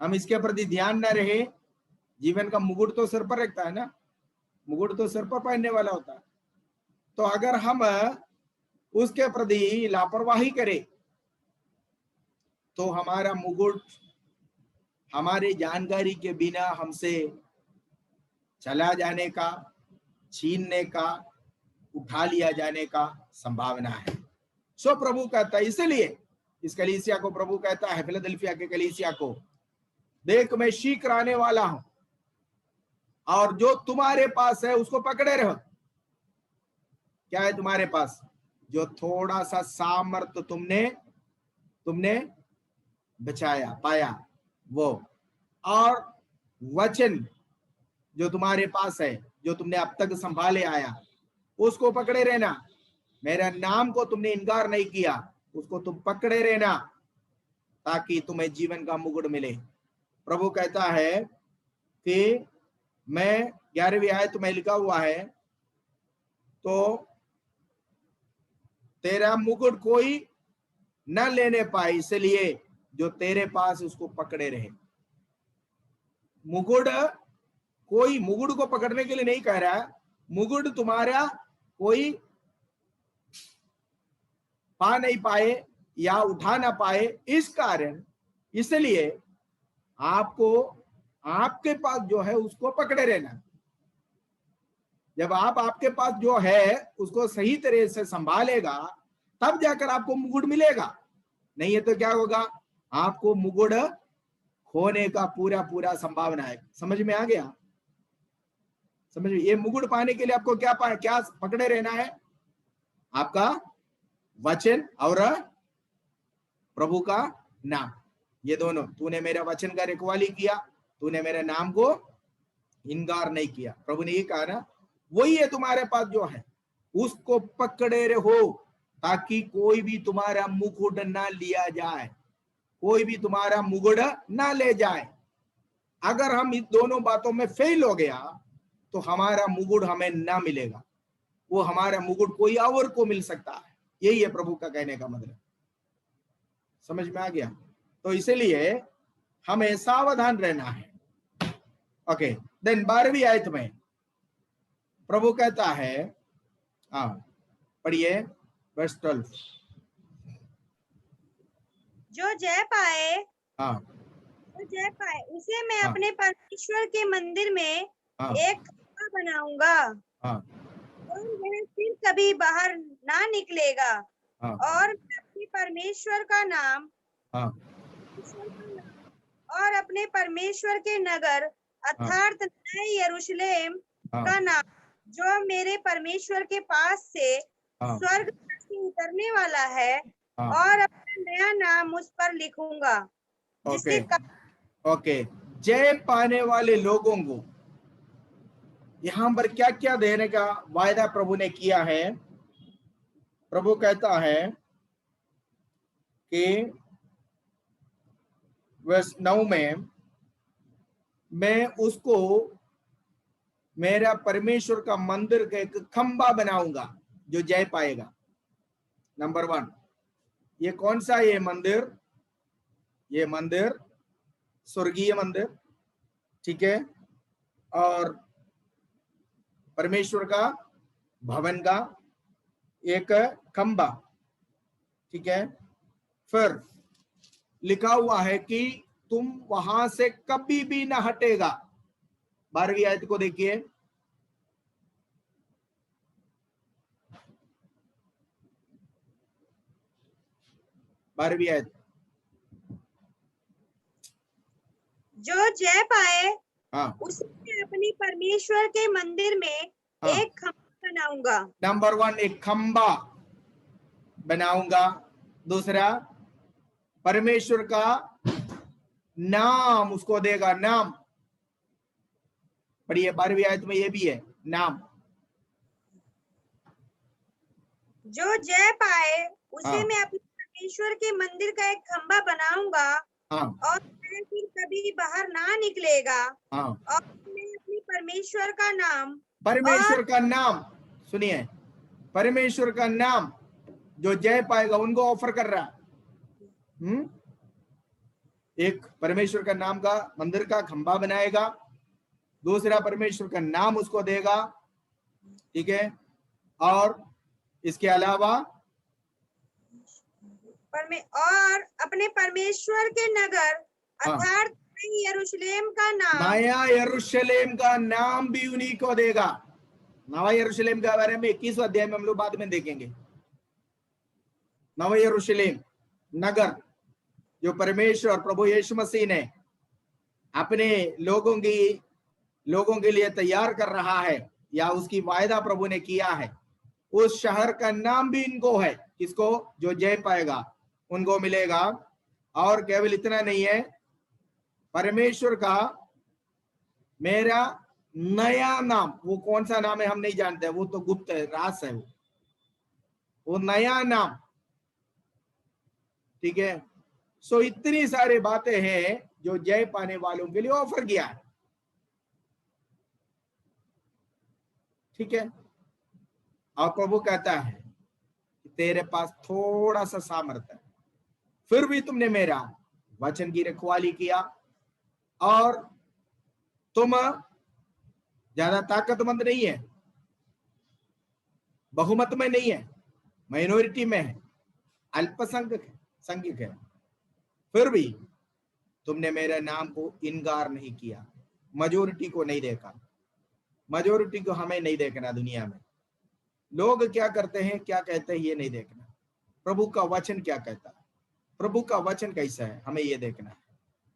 हम इसके प्रति ध्यान न रहे, जीवन का मुकुट तो सिर पर रखता है ना, मुकुट तो सिर पर पहनने वाला होता है। तो अगर हम उसके प्रति लापरवाही करें तो हमारा मुकुट हमारी जानकारी के बिना हमसे चला जाने का, छीनने का, उठा लिया जाने का संभावना है। सो प्रभु कहता है, इसलिए इस कलीसिया को प्रभु कहता है, फिलाडेल्फिया के कलीसिया को, देख मैं शीघ्र आने वाला हूं और जो तुम्हारे पास है उसको पकड़े रहो। क्या है तुम्हारे पास? जो थोड़ा सा सामर्थ्य तुमने बचाया पाया वो, और वचन जो तुम्हारे पास है, जो तुमने अब तक संभाले आया, उसको पकड़े रहना। मेरा नाम को तुमने इनकार नहीं किया, उसको तुम पकड़े रहना ताकि तुम्हें जीवन का मुकुट मिले। प्रभु कहता है कि मैं 11वीं आयत में लिखा हुआ है, तो तेरा मुकुट कोई न लेने पाए, इसलिए जो तेरे पास उसको पकड़े रहे। मुकुट कोई मुकुट को पकड़ने के लिए नहीं कह रहा है, मुकुट तुम्हारा कोई पा नहीं पाए या उठा ना पाए, इस कारण, इसलिए आपको आपके पास जो है उसको पकड़े रहना। जब आप आपके पास जो है उसको सही तरह से संभालेगा तब जाकर आपको मुकुट मिलेगा, नहीं है तो क्या होगा? आपको मुकुट खोने का पूरा पूरा संभावना है। समझ में आ गया? समझ में? ये मुकुट पाने के लिए आपको क्या पकड़े रहना है? आपका वचन और प्रभु का नाम, ये दोनों। तूने मेरा वचन का रखवाली किया, तूने मेरे नाम को इनकार नहीं किया, प्रभु ने ये कहा ना, वही है तुम्हारे पास जो है, उसको पकड़े रहो ताकि कोई भी तुम्हारा मुकुट ना लिया जाए, कोई भी तुम्हारा मुकुट ना ले जाए। अगर हम इन दोनों बातों में फेल हो गया तो हमारा मुकुट हमें ना मिलेगा, वो हमारा मुकुट कोई और को मिल सकता है। यही है प्रभु का कहने का मतलब। समझ में आ गया? तो इसलिए हमें सावधान रहना है। ओके, देन 12वीं आयत में प्रभु कहता है, पढ़िए वर्स 12। जो जय पाए, हाँ, जो जय पाए उसे मैं हाँ अपने परमेश्वर के मंदिर में हाँ एक खम्भा बनाऊंगा हाँ और वह फिर कभी बाहर ना निकलेगा। हाँ और मैं अपने परमेश्वर का नाम हाँ और अपने परमेश्वर के नगर हाँ अर्थात नए यरूशलेम हाँ का नाम जो मेरे परमेश्वर के पास से हाँ स्वर्ग से उतरने वाला है हाँ। और अपना नया नाम उस पर लिखूंगा ओके जिसके ओके। जय पाने वाले लोगों को यहां पर क्या क्या देने का वायदा प्रभु ने किया है। प्रभु कहता है कि वर्ष 9 में मैं उसको मेरा परमेश्वर का मंदिर का एक खंबा बनाऊंगा जो जय पाएगा। नंबर 1, ये कौन सा ये मंदिर? ये मंदिर स्वर्गीय मंदिर, ठीक है, और परमेश्वर का भवन का एक खंबा, ठीक है। फिर लिखा हुआ है कि तुम वहां से कभी भी ना हटेगा। 12वीं आयत को देखिए। 12वीं आयत। जो जय पाए हाँ उसे मैं अपनी परमेश्वर के मंदिर में हाँ। एक खम्भा बनाऊंगा। नंबर 1, एक खंबा बनाऊंगा। दूसरा, परमेश्वर का नाम उसको देगा। नाम पढ़िए, 12वीं आयत में ये भी है, नाम। जो जय पाए उसे हाँ मैं अपने परमेश्वर के मंदिर का एक खम्भा बनाऊंगा हाँ और वह फिर कभी बाहर ना निकलेगा। हाँ। और मैं अपने परमेश्वर का नाम और परमेश्वर का नाम, सुनिए, परमेश्वर का नाम जो जय पाएगा उनको ऑफर कर रहा है। एक परमेश्वर का नाम का मंदिर का खंबा बनाएगा। दूसरा, परमेश्वर का नाम उसको देगा, ठीक है। और इसके अलावा और अपने परमेश्वर के नगर हाँ, अर्थात नई यरूशलेम का नाम नया यरूशलेम का नाम भी उन्हीं को देगा। नवा यरूशलेम के बारे में 21वें अध्याय में हम लोग बाद में देखेंगे। नवा यरूशलेम नगर जो परमेश्वर और प्रभु यीशु मसीह ने अपने लोगों के लिए तैयार कर रहा है, या उसकी वायदा प्रभु ने किया है, उस शहर का नाम भी इनको है। किसको? जो जय पाएगा उनको मिलेगा। और केवल इतना नहीं है, परमेश्वर का मेरा नया नाम, वो कौन सा नाम है हम नहीं जानते, वो तो गुप्त है, रास है। वो नया नाम, ठीक है। सो इतनी सारी बातें हैं जो जय पाने वालों के लिए ऑफर किया है, ठीक है। और प्रभु कहता है कि तेरे पास थोड़ा सा सामर्थ्य है, फिर भी तुमने मेरा वचन की रखवाली किया, और तुम ज्यादा ताकतमंद नहीं है, बहुमत में नहीं है, माइनॉरिटी में है, अल्पसंख्यक है, फिर भी तुमने मेरे नाम को इनकार नहीं किया। मेजोरिटी को नहीं देखा। मेजोरिटी को हमें नहीं देखना। दुनिया में लोग क्या करते हैं, क्या कहते हैं, ये नहीं देखना। प्रभु का वचन क्या कहता है, प्रभु का वचन कैसा है, हमें ये देखना है।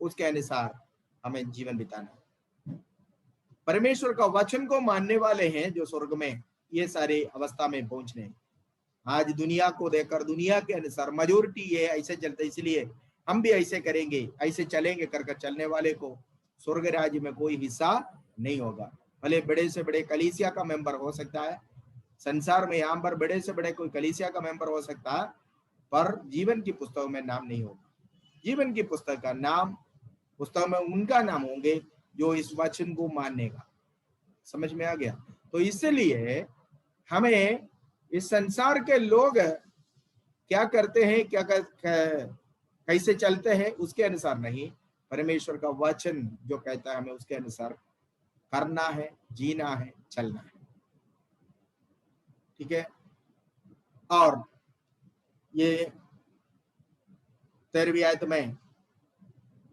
उसके अनुसार हमें जीवन बिताना है। परमेश्वर का वचन को मानने वाले हैं जो स्वर्ग में ये सारे अवस्था में पहुंचने। आज दुनिया को देखकर, दुनिया के अनुसार मेजोरिटी ये ऐसे चलते, इसलिए हम भी ऐसे करेंगे, ऐसे चलेंगे, कर चलने वाले को स्वर्ग राज्य में कोई हिस्सा नहीं होगा। भले बड़े से बड़े कलीसिया का मेंबर हो सकता है संसार में, यहाँ पर बड़े से बड़े कोई कलीसिया का मेंबर हो सकता है, पर जीवन की पुस्तक में नाम नहीं होगा। जीवन की पुस्तक का नाम, पुस्तक में उनका नाम होंगे जो इस वचन को मानने का। समझ में आ गया? तो इसलिए हमें इस संसार के लोग क्या करते हैं, कैसे चलते हैं, उसके अनुसार नहीं, परमेश्वर का वचन जो कहता है हमें उसके अनुसार करना है, जीना है, चलना है, ठीक है। और ये 13वीं आयत में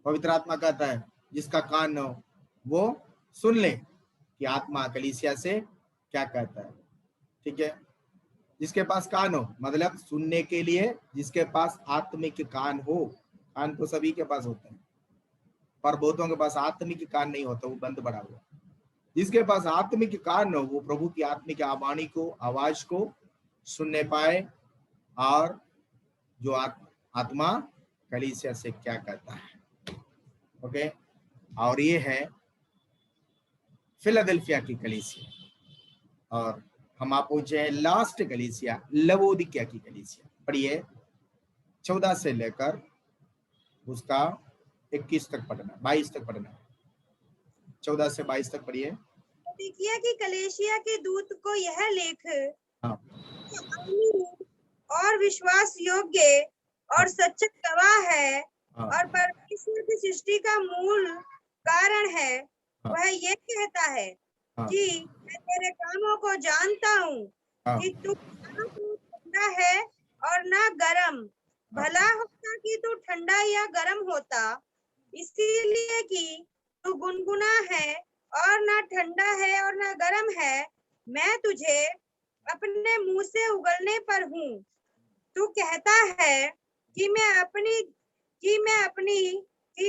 पवित्र आत्मा कहता है जिसका कान हो वो सुन ले कि आत्मा कलीसिया से क्या कहता है। ठीक है, जिसके पास कान हो मतलब सुनने के लिए, जिसके पास आत्मिक कान हो। कान तो सभी के पास होते हैं, पर बहुतों के पास आत्मिक कान नहीं होता, वो बंद पड़ा हुआ। जिसके पास आत्मिक कान हो वो प्रभु की आत्मिक आवाणी को, आवाज को सुनने पाए, और जो आत्मा कलीसिया से क्या कहता है। ओके, और ये है फिलाडेल्फिया की कलीसिया। और हम आप पहुंचे हैं लास्ट कलीसिया, लवोदिकिया की कलीसिया। पढ़िए 14 से लेकर उसका 21 तक पढ़ना, 22 तक पढ़ना, 14 से 22 तक पढ़िए। लवोदिकिया की कलीसिया के दूत को यह लेख, हाँ, और विश्वास योग्य और सच्चा गवाह है, हाँ, और परमेश्वर की सृष्टि का मूल कारण है, हाँ, वह ये कहता है हाँ, कि मैं तेरे कामों को जानता हूँ हाँ, कि तू ना तो ठंडा है और ना गर्म। भला होता कि तू ठंडा या गर्म होता, इसीलिए कि तू गुनगुना है और ना ठंडा है और ना गर्म है, मैं तुझे अपने मुंह से उगलने पर हूँ। तू कहता है कि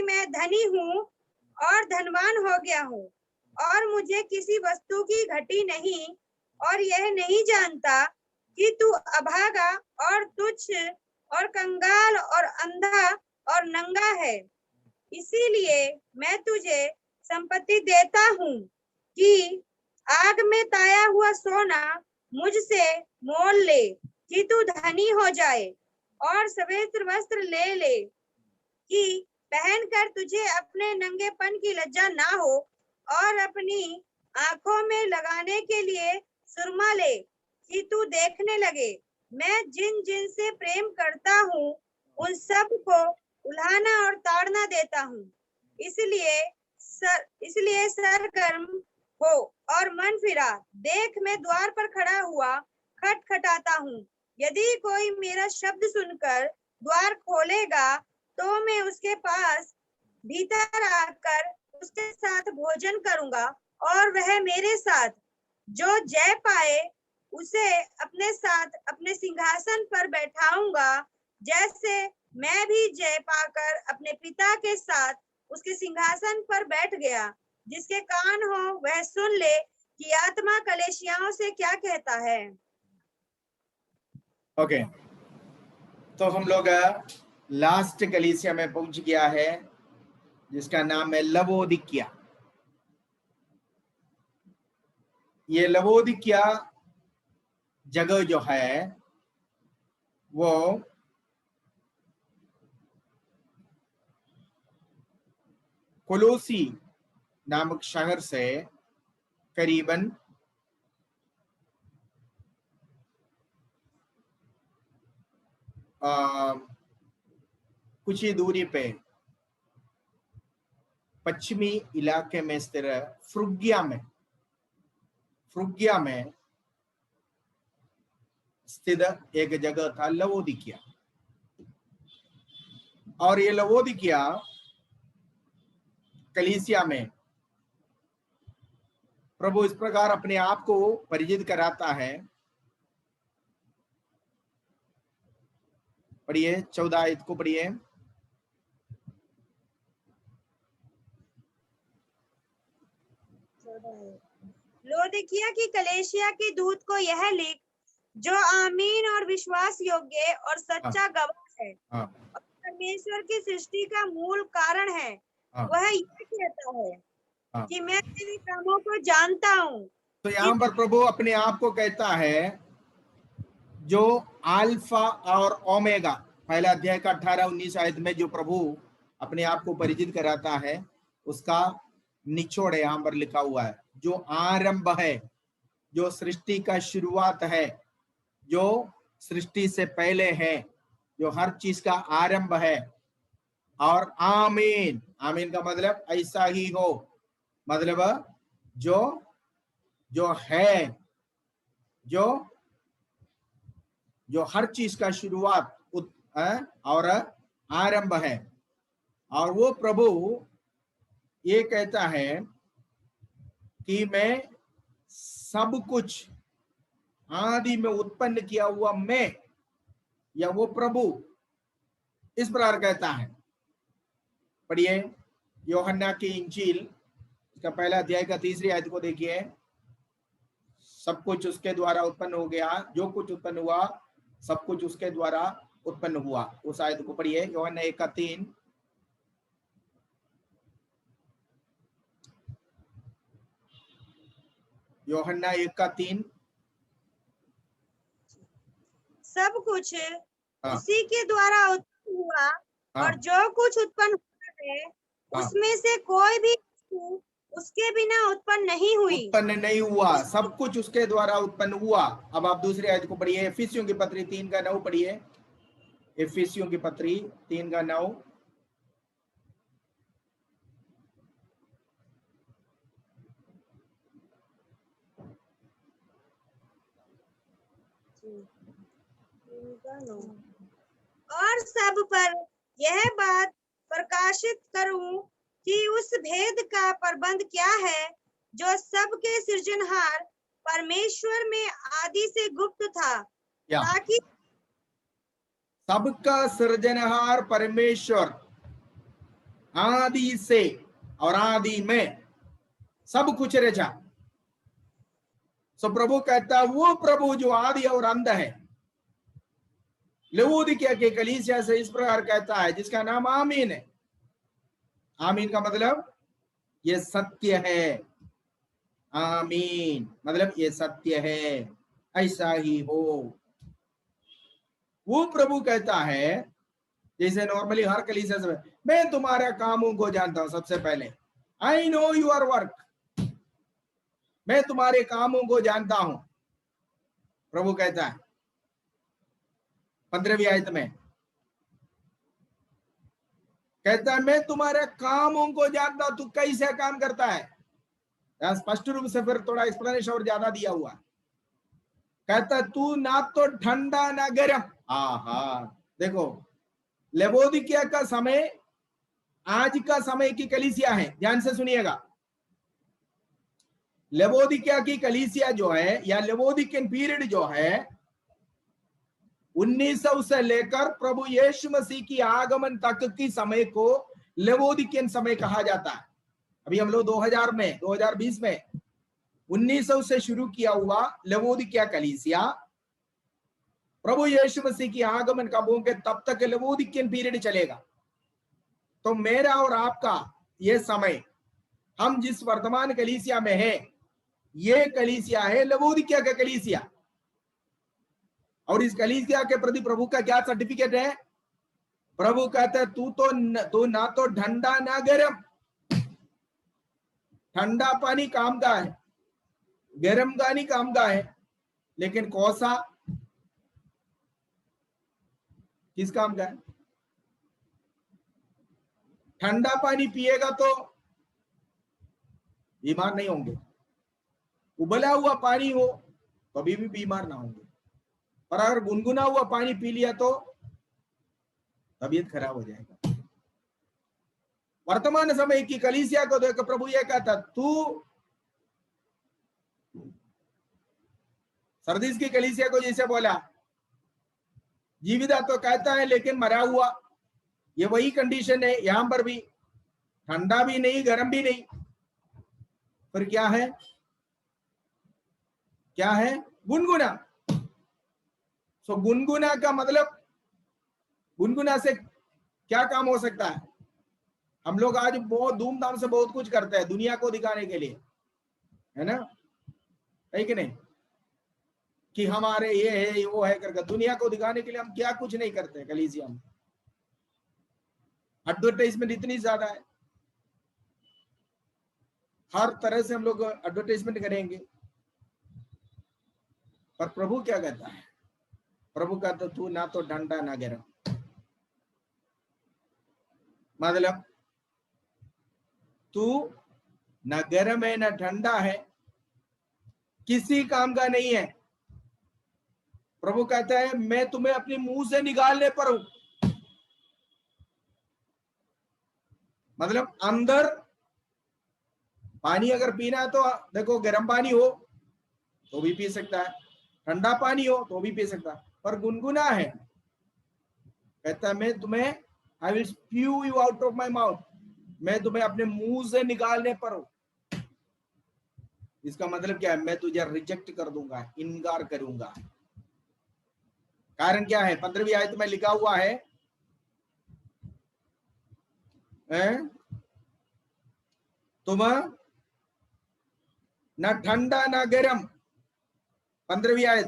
मैं धनी हूँ और धनवान हो गया हूँ, और मुझे किसी वस्तु की घटी नहीं, और यह नहीं जानता कि तू अभागा और तुच्छ और कंगाल और अंधा और नंगा है। इसीलिए मैं तुझे संपत्ति देता हूँ कि आग में ताया हुआ सोना मुझसे मोल ले, कि तू धनी हो जाए, और श्वेत वस्त्र ले ले कि पहनकर तुझे अपने नंगेपन की लज्जा ना हो, और अपनी आंखों में लगाने के लिए सुरमा ले कि तू देखने लगे। मैं जिन जिन से प्रेम करता हूँ उन सब को उल्हाना और ताड़ना देता हूँ। इसलिए सरगर्म हो और मन फिरा देख, मैं द्वार पर खड़ा हुआ खटखटाता हूँ। यदि कोई मेरा शब्द सुनकर द्वार खोलेगा तो मैं उसके पास भीतर आकर उसके साथ भोजन करूंगा, और वह मेरे साथ। जो जय पाए उसे अपने साथ अपने सिंहासन पर बैठाऊंगा, जैसे मैं भी जय पाकर अपने पिता के साथ उसके सिंहासन पर बैठ गया। जिसके कान हो वह सुन ले कि आत्मा कलीसियाओं से क्या कहता है। ओके, तो हम लोग लास्ट कलीसिया में पहुंच गया है जिसका नाम है लवोदिकिया। ये लवोदिकिया जगह जो है वो कोलोसी नामक शहर से करीबन कुछ ही दूरी पे पश्चिमी इलाके में स्थित फ्रुगिया में स्थित एक जगह था लवोदिकिया। और ये लवोदिकिया कलीसिया में प्रभु इस प्रकार अपने आप को परिचित कराता है। पढ़िए 14 आयत को पढ़िए। लौदीकिया की कलीसिया के दूत को यह लिख, जो आमीन और विश्वास योग्य और सच्चा गवाह है, हाँ, और परमेश्वर की सृष्टि का मूल कारण है, हाँ, वह यह कहता है हाँ। कि मैं तेरे कामों को जानता हूँ। तो यहाँ पर प्रभु अपने आप को कहता है जो अल्फा और ओमेगा, पहला अध्याय का 18-19 आयत में जो प्रभु अपने आप को परिचित कराता है उसका निचोड़ यहाँ पर लिखा हुआ है। जो आरंभ है, जो सृष्टि का शुरुआत है, जो सृष्टि से पहले है, जो हर चीज का आरंभ है। और आमीन, आमीन का मतलब ऐसा ही हो, मतलब जो है, जो हर चीज का शुरुआत और आरंभ है, और वो प्रभु ये कहता है कि मैं सब कुछ आदि में उत्पन्न किया हुआ मैं, या वो प्रभु इस प्रकार कहता है। पढ़िए यूहन्ना की इंजील इसका पहला अध्याय का 3री आयत को देखिए। सब कुछ उसके द्वारा उत्पन्न हो गया, जो कुछ उत्पन्न हुआ सब कुछ उसके द्वारा उत्पन्न हुआ। उस आयत को पढ़िए, यूहन्ना 1:3। यूहन्ना 1:3। सब कुछ हाँ उसी के द्वारा उत्पन्न हुआ, हाँ और जो कुछ उत्पन्न हुआ है हाँ, उसमें से कोई भी वस्तु उसके बिना उत्पन्न नहीं हुई। उत्पन्न नहीं हुआ, सब कुछ उसके द्वारा उत्पन्न हुआ। अब आप दूसरी आयत को पढ़िए, इफिसियों की पत्री 3:9 पढ़िए। इफिसियों की पत्री 3:9। और सब पर यह बात प्रकाशित करूं कि उस भेद का प्रबंध क्या है जो सबके सृजनहार परमेश्वर में आदि से गुप्त था, ताकि सबका सृजनहार परमेश्वर आदि से और आदि में सब कुछ रचा। सो प्रभु कहता है वो प्रभु जो आदि और अंत है, लवोदिकिया के कलीसिया से इस प्रकार कहता है, जिसका नाम आमीन है। आमीन का मतलब ये सत्य है। आमीन मतलब ये सत्य है, ऐसा ही हो। वो प्रभु कहता है, जैसे नॉर्मली हर कलीसिया से मैं तुम्हारे कामों को जानता हूं। सबसे पहले आई नो योर वर्क, मैं तुम्हारे कामों को जानता हूं, प्रभु कहता है 15वीं आयत में। कहता है मैं तुम्हारे कामों को जानता हूं, तू कैसे काम करता है। स्पष्ट रूप से फिर थोड़ा एक्सप्लेनेशन और ज्यादा दिया हुआ। कहता तू ना तो ठंडा ना गर्म। देखो लवोदिकिया का समय आज का समय की कलीसिया है, ध्यान से सुनिएगा। लवोदिकिया की कलीसिया जो है, या लवोदिकियन पीरियड जो है, 1900 से लेकर प्रभु यीशु मसीह की आगमन तक की समय को लवोदिकियन समय कहा जाता है। अभी हम लोग 2020 में 1900 से शुरू किया हुआ लवोदिकिया कलीसिया, प्रभु यीशु मसीह की आगमन कब होंगे तब तक लवोदिकियन पीरियड चलेगा। तो मेरा और आपका ये समय, हम जिस वर्तमान कलीसिया में है, ये कलीसिया है लवोदिकिया का कलीसिया। और इस कलीसिया के प्रति प्रभु का क्या सर्टिफिकेट है? प्रभु कहता है तू ना तो ठंडा ना गर्म। ठंडा पानी काम का है, गर्म पानी काम का है, लेकिन कौसा किस काम का है? ठंडा पानी पिएगा तो बीमार नहीं होंगे, उबला हुआ पानी हो कभी भी बीमार ना होंगे, और अगर गुनगुना हुआ पानी पी लिया तो तबीयत खराब हो जाएगा। वर्तमान समय की कलीसिया को देख प्रभु ये कहता, तू सरदीस की कलीसिया को जैसे बोला जीविता तो कहता है लेकिन मरा हुआ, ये वही कंडीशन है यहां पर भी, ठंडा भी नहीं गर्म भी नहीं, फिर क्या है? क्या है? गुनगुना। सो गुनगुना का मतलब, गुनगुना से क्या काम हो सकता है? हम लोग आज बहुत धूमधाम से बहुत कुछ करते हैं दुनिया को दिखाने के लिए, है ना, है कि नहीं? कि हमारे ये है वो है करके दुनिया को दिखाने के लिए हम क्या कुछ नहीं करते। कलीसिया में एडवर्टाइजमेंट इतनी ज्यादा है, हर तरह से हम लोग एडवर्टाइजमेंट करेंगे, पर प्रभु क्या कहता है? प्रभु कहता तू ना तो ठंडा ना गर्म। मतलब तू ना गर्म है ना ठंडा है, किसी काम का नहीं है। प्रभु कहता है मैं तुम्हें अपने मुंह से निकालने पर हूं। मतलब अंदर पानी अगर पीना है तो देखो, गर्म पानी हो तो भी पी सकता है, ठंडा पानी हो तो भी पी सकता है, पर गुनगुना है, कहता है मैं तुम्हें, I will spew you out of my mouth, मैं तुम्हें अपने मुंह से निकालने पर हूं। इसका मतलब क्या है? मैं तुझे रिजेक्ट कर दूंगा, इनकार करूंगा। कारण क्या है? 15वीं आयत में लिखा हुआ है, तुम ना ठंडा ना गर्म, 15वीं आयत,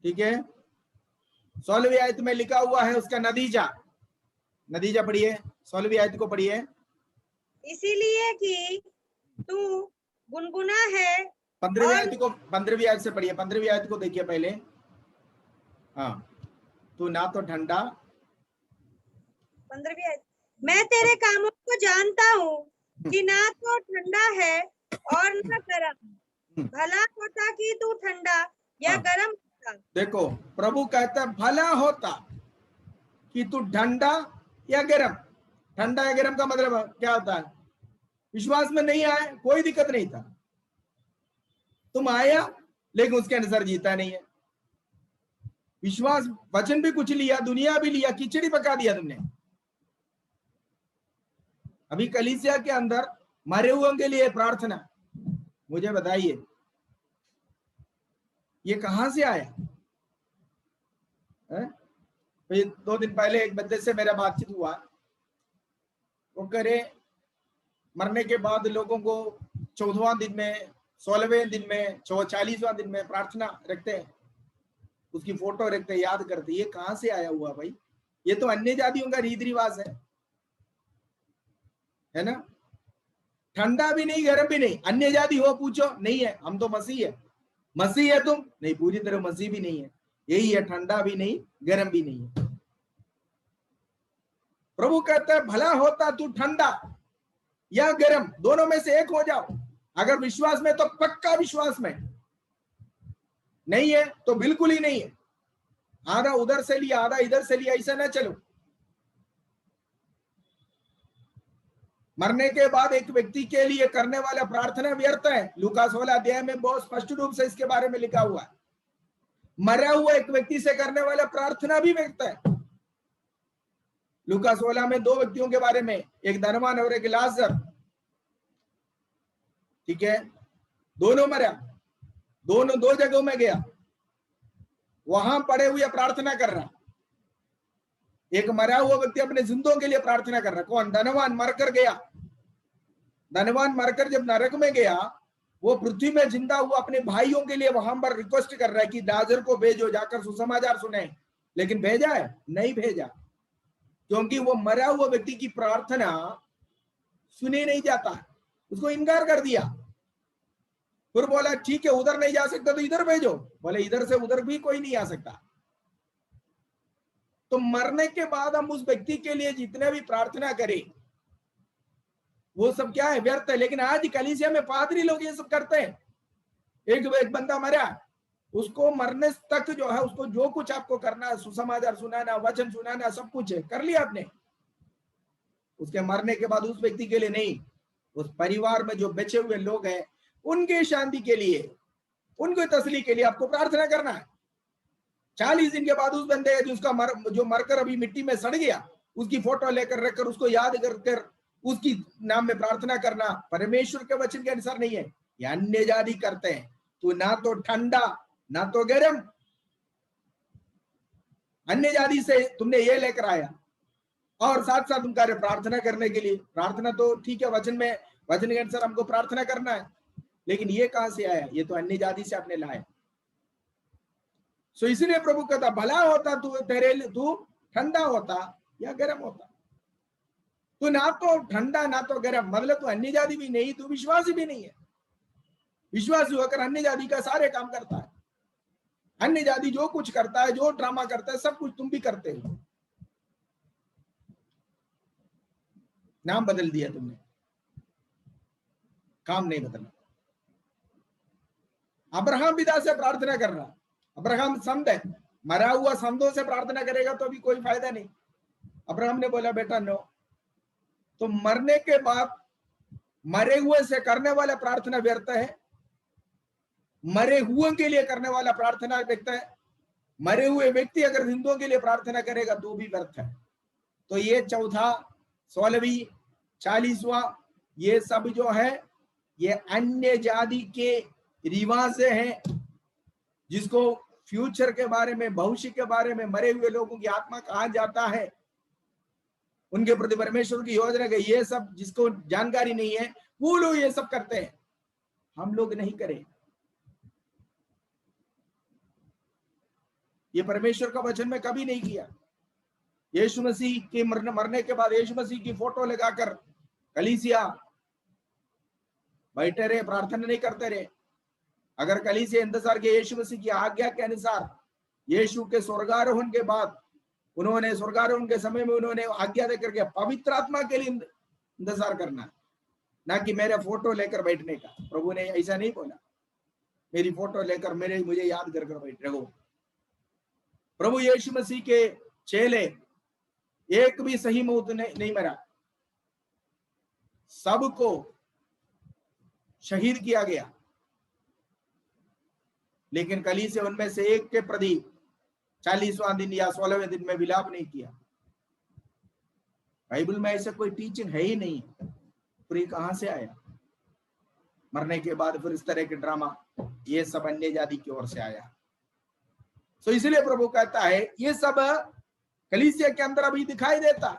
ठीक है। 16वीं आयत में लिखा हुआ है उसका नतीजा, नतीजा पढ़िए, 16वीं आयत को पढ़िए। इसीलिए कि तू गुनगुना है 15वीं और आयत को, 15वीं आयत से पढ़िए, 15वीं आयत को देखिए पहले। हाँ, तू ना तो ठंडा, 15वीं आयत, मैं तेरे कामों को जानता हूँ कि ना तो ठंडा है और न गर्म, भला होता कि तू ठंडा या हाँ। गर्म होता। देखो, प्रभु कहता है भला होता कि तू ठंडा या गर्म। ठंडा या गर्म का मतलब क्या होता है? विश्वास में नहीं आए, कोई दिक्कत नहीं था, तुम आया लेकिन उसके अनुसार जीता नहीं है। विश्वास वचन भी कुछ लिया, दुनिया भी लिया, खिचड़ी पका दिया तुमने। अभी कलीसिया के अंदर मरे हुओं के लिए प्रार्थना, मुझे बताइए ये कहां से आया है? 2 दिन पहले एक बंदे से मेरा बातचीत हुआ, वो करे मरने के बाद लोगों को 14वां दिन में, 16वें दिन में, 40वां दिन में प्रार्थना रखते हैं, उसकी फोटो रखते हैं, याद करते। ये कहां से आया हुआ भाई? ये तो अन्य जातियों का रीति रिवाज है ना। ठंडा भी नहीं गर्म भी नहीं, अन्य जाति हो पूछो, नहीं है, हम तो मसीह है। मसीह है तुम? नहीं, पूरी तरह मसीह भी नहीं है। यही है, ठंडा भी नहीं गर्म भी नहीं है। प्रभु कहता है भला होता तू ठंडा या गर्म, दोनों में से एक हो जाओ। अगर विश्वास में तो पक्का विश्वास में, नहीं है तो बिल्कुल ही नहीं है। आधा उधर से लिया आधा इधर से लिया, ऐसा ना चलो। मरने के बाद एक व्यक्ति के लिए करने वाला प्रार्थना व्यर्थ है। लूका 16 अध्याय में बहुत स्पष्ट रूप से इसके बारे में लिखा हुआ है। मरा हुआ एक व्यक्ति से करने वाला प्रार्थना भी व्यर्थ है। लूका 16 में 2 व्यक्तियों के बारे में, एक धनवान और एक लाजर, ठीक है, दोनों मरा, दोनों 2 जगहों में गया, वहां पड़े हुए प्रार्थना कर रहा। एक मरा हुआ व्यक्ति अपने जिंदों के लिए प्रार्थना कर रहा। कौन? धनवान मरकर गया। धनवान मरकर जब नरक में गया, वो पृथ्वी में जिंदा हुआ अपने भाइयों के लिए वहां पर रिक्वेस्ट कर रहा है कि लाजर को भेजो, जाकर सुसमाचार सुनाए। लेकिन भेजा है? नहीं भेजा, क्योंकि वो मरा हुआ व्यक्ति की प्रार्थना सुने नहीं जाता, उसको इनकार कर दिया। फिर बोला ठीक है, उधर नहीं जा सकता तो इधर भेजो। बोले इधर से उधर भी कोई नहीं आ सकता। तो मरने के बाद हम उस व्यक्ति के लिए जितने भी प्रार्थना करें वो सब क्या है? व्यर्थ है। लेकिन आज कलीसिया में पादरी लोग ये सब करते हैं। एक बंदा मरा, उसको मरने तक जो है, उसको जो कुछ आपको करना है, सुसमाचार सुनाना, वचन सुनाना, सब कुछ है, कर लिया आपने। उसके मरने के बाद उस व्यक्ति के लिए नहीं, उस परिवार में जो बचे हुए लोग हैं उनकी शांति के लिए, उनकी तसल्ली के लिए आपको प्रार्थना करना है। 40 दिन के बाद उस बंदे जो मरकर अभी मिट्टी में सड़ गया, उसकी फोटो लेकर रखकर उसको याद कर उसकी नाम में प्रार्थना करना परमेश्वर के वचन के अनुसार नहीं है। ये अन्य जाति करते हैं। तो ना तो ठंडा ना तो गर्म, अन्य जाति से तुमने ये लेकर आया और साथ साथ तुम कह रहे प्रार्थना करने के लिए। प्रार्थना तो ठीक है, वचन में, वचन के अनुसार हमको प्रार्थना करना है, लेकिन ये कहां से आया? ये तो अन्य जाति से आपने लाया। सो इसलिए प्रभु कहता भला होता तू ठंडा होता या गर्म होता। तू ना तो ठंडा ना तो गर्म, मतलब तू अन्य जाति भी नहीं, तू विश्वासी भी नहीं है। विश्वासी होकर अन्य जाति का सारे काम करता है। अन्य जाति जो कुछ करता है, जो ड्रामा करता है, सब कुछ तुम भी करते हो। नाम बदल दिया तुमने, काम नहीं बदला। अब्राहम पिता से प्रार्थना कर रहा, अब्राहम संत है, मरा हुआ संतों से प्रार्थना करेगा तो भी कोई फायदा नहीं। अब्राहम ने बोला बेटा नो, तो मरने के बाद मरे हुए से करने वाला प्रार्थना व्यर्थ है, मरे हुए के लिए करने वाला प्रार्थना व्यर्थ है। मरे हुए व्यक्ति अगर हिंदुओं के लिए प्रार्थना करेगा तो भी व्यर्थ है। तो ये चौथा, 16वीं, 40वां, ये सब जो है ये अन्य जाति के रिवाज हैं, जिसको फ्यूचर के बारे में, भविष्य के बारे में, मरे हुए लोगों की आत्मा कहाँ जाता है, उनके प्रति परमेश्वर की योजना के, ये सब जिसको जानकारी नहीं है वो लोग ये सब करते हैं, हम लोग नहीं करें। ये परमेश्वर का वचन में कभी नहीं किया। यीशु मसीह के मरने के बाद यीशु मसीह की फोटो लगाकर कलीसिया बैठे रहे, प्रार्थना नहीं करते रहे। अगर कलीसिया इंतजार के यीशु मसीह की आज्ञा के अनुसार यीशु के स्वर्गारोहण के बाद उन्होंने स्वर्गारोहण के समय में उन्होंने आज्ञा देकर के पवित्र आत्मा के लिए इंतजार करना, ना कि मेरे फोटो लेकर बैठने का। प्रभु ने ऐसा नहीं बोला, मेरी फोटो लेकर मुझे याद कर बैठ रहो। प्रभु यीशु मसीह के चेले एक भी सही मौत नहीं मरा, सबको शहीद किया गया, लेकिन कलीसिया उनमें से एक के प्रति 40वां दिन या 16वें दिन में विलाप नहीं किया। बाइबल में ऐसा कोई टीचिंग है ही नहीं, फिर ये कहां से आया? मरने के बाद फिर इस तरह के ड्रामा, ये सब अन्य जाति की ओर से आया। तो इसलिए प्रभु कहता है ये सब कलीसिया के अंदर अभी दिखाई देता।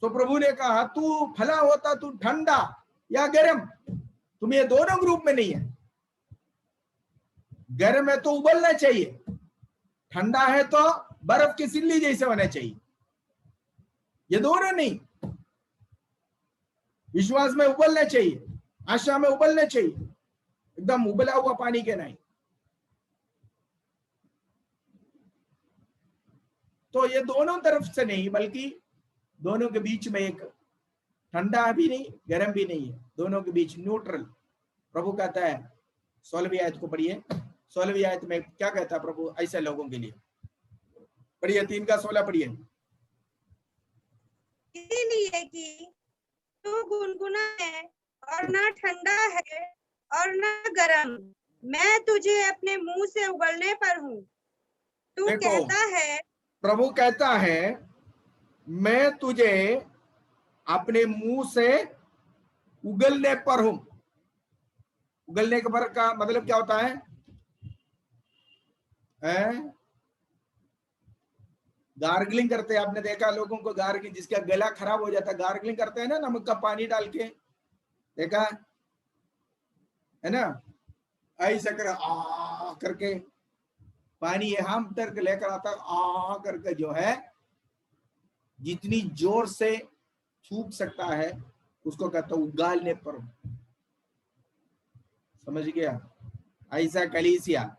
तो प्रभु ने कहा तू भला होता तू ठंडा या गर्म, तुम ये दोनों ग्रुप में नहीं है। गर्म है तो उबलना चाहिए, ठंडा है तो बर्फ की सिल्ली जैसे होना चाहिए, ये दोनों नहीं। विश्वास में उबलना चाहिए, आशा में उबलना चाहिए, एकदम उबला हुआ पानी के नहीं। तो ये दोनों तरफ से नहीं, बल्कि दोनों के बीच में एक ठंडा भी नहीं गर्म भी नहीं है, दोनों के बीच न्यूट्रल। प्रभु कहता है 16वीं आयत को पढ़िए। 16वीं आयत में क्या कहता है प्रभु ऐसे लोगों के लिए? पढ़िए 3 का 16 पढ़िए। इसलिए कि तू गुनगुना है और ना ठंडा है और ना गर्म, मैं तुझे अपने मुंह से उगलने पर हूँ। तू कहता है, प्रभु कहता है मैं तुझे अपने मुंह से उगलने पर हूं। उगलने के पर का मतलब क्या होता है? गार्गलिंग करते हैं, आपने देखा लोगों को गार्गलिंग, जिसका गला खराब हो जाता है गार्गलिंग करते हैं ना, नमक का पानी डाल के, देखा है ना? ऐसा कर आ करके पानी हम तक लेकर आता, आ करके जो है जितनी जोर से थूक सकता है उसको कहता उगालने पर। समझ गया? ऐसा कलीसिया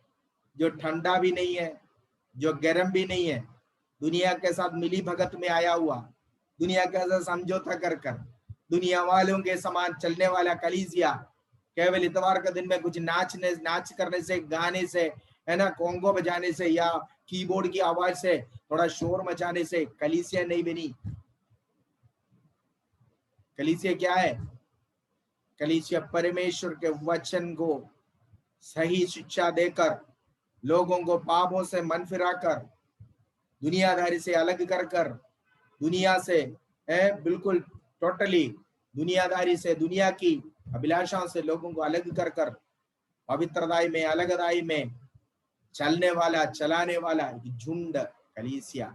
जो ठंडा भी नहीं है, जो गर्म भी नहीं है, दुनिया के साथ मिली भगत में आया हुआ, दुनिया के साथ समझौता कर कर दुनिया वालों के समान चलने वाला कलीसिया, केवल इतवार का दिन में कुछ नाच करने से, गाने से, है ना, कोंगो बजाने से या कीबोर्ड की आवाज से थोड़ा शोर मचाने से कलीसिया नहीं बनी। कलीसिया क्या है? कलीसिया परमेश्वर के वचन को सही शिक्षा देकर, लोगों को पापों से मन फिराकर, दुनियादारी से अलग कर कर, दुनिया से बिल्कुल टोटली दुनियादारी से, दुनिया की अभिलाषाओं से लोगों को अलग कर कर पवित्रदाई में, अलगदाई में चलने वाला, चलाने वाला एक झुंड कलीसिया।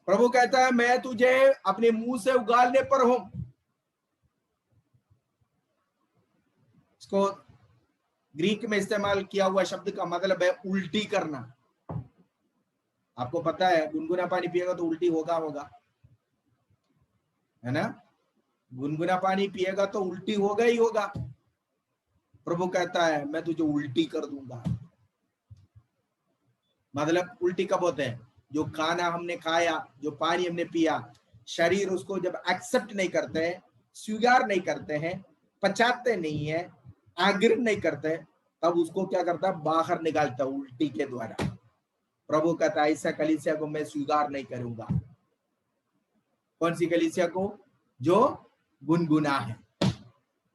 प्रभु कहता है मैं तुझे अपने मुंह से उगालने पर हूं। इसको ग्रीक में इस्तेमाल किया हुआ शब्द का मतलब है उल्टी करना। आपको पता है गुनगुना पानी पिएगा तो उल्टी होगा, है ना? गुनगुना पानी पिएगा तो उल्टी होगा ही होगा। प्रभु कहता है मैं तुझे उल्टी कर दूंगा। मतलब उल्टी कब होते हैं? जो खाना हमने खाया, जो पानी हमने पिया, शरीर उसको जब एक्सेप्ट नहीं करते हैं, स्वीकार नहीं करते हैं, पचाते नहीं है, आगिर नहीं करते, तब उसको क्या करता है? बाहर निकालता है उल्टी के द्वारा। प्रभु कहता है ऐसा कलीसिया को मैं स्वीकार नहीं करूंगा। कौन सी कलीसिया को? जो गुनगुना है,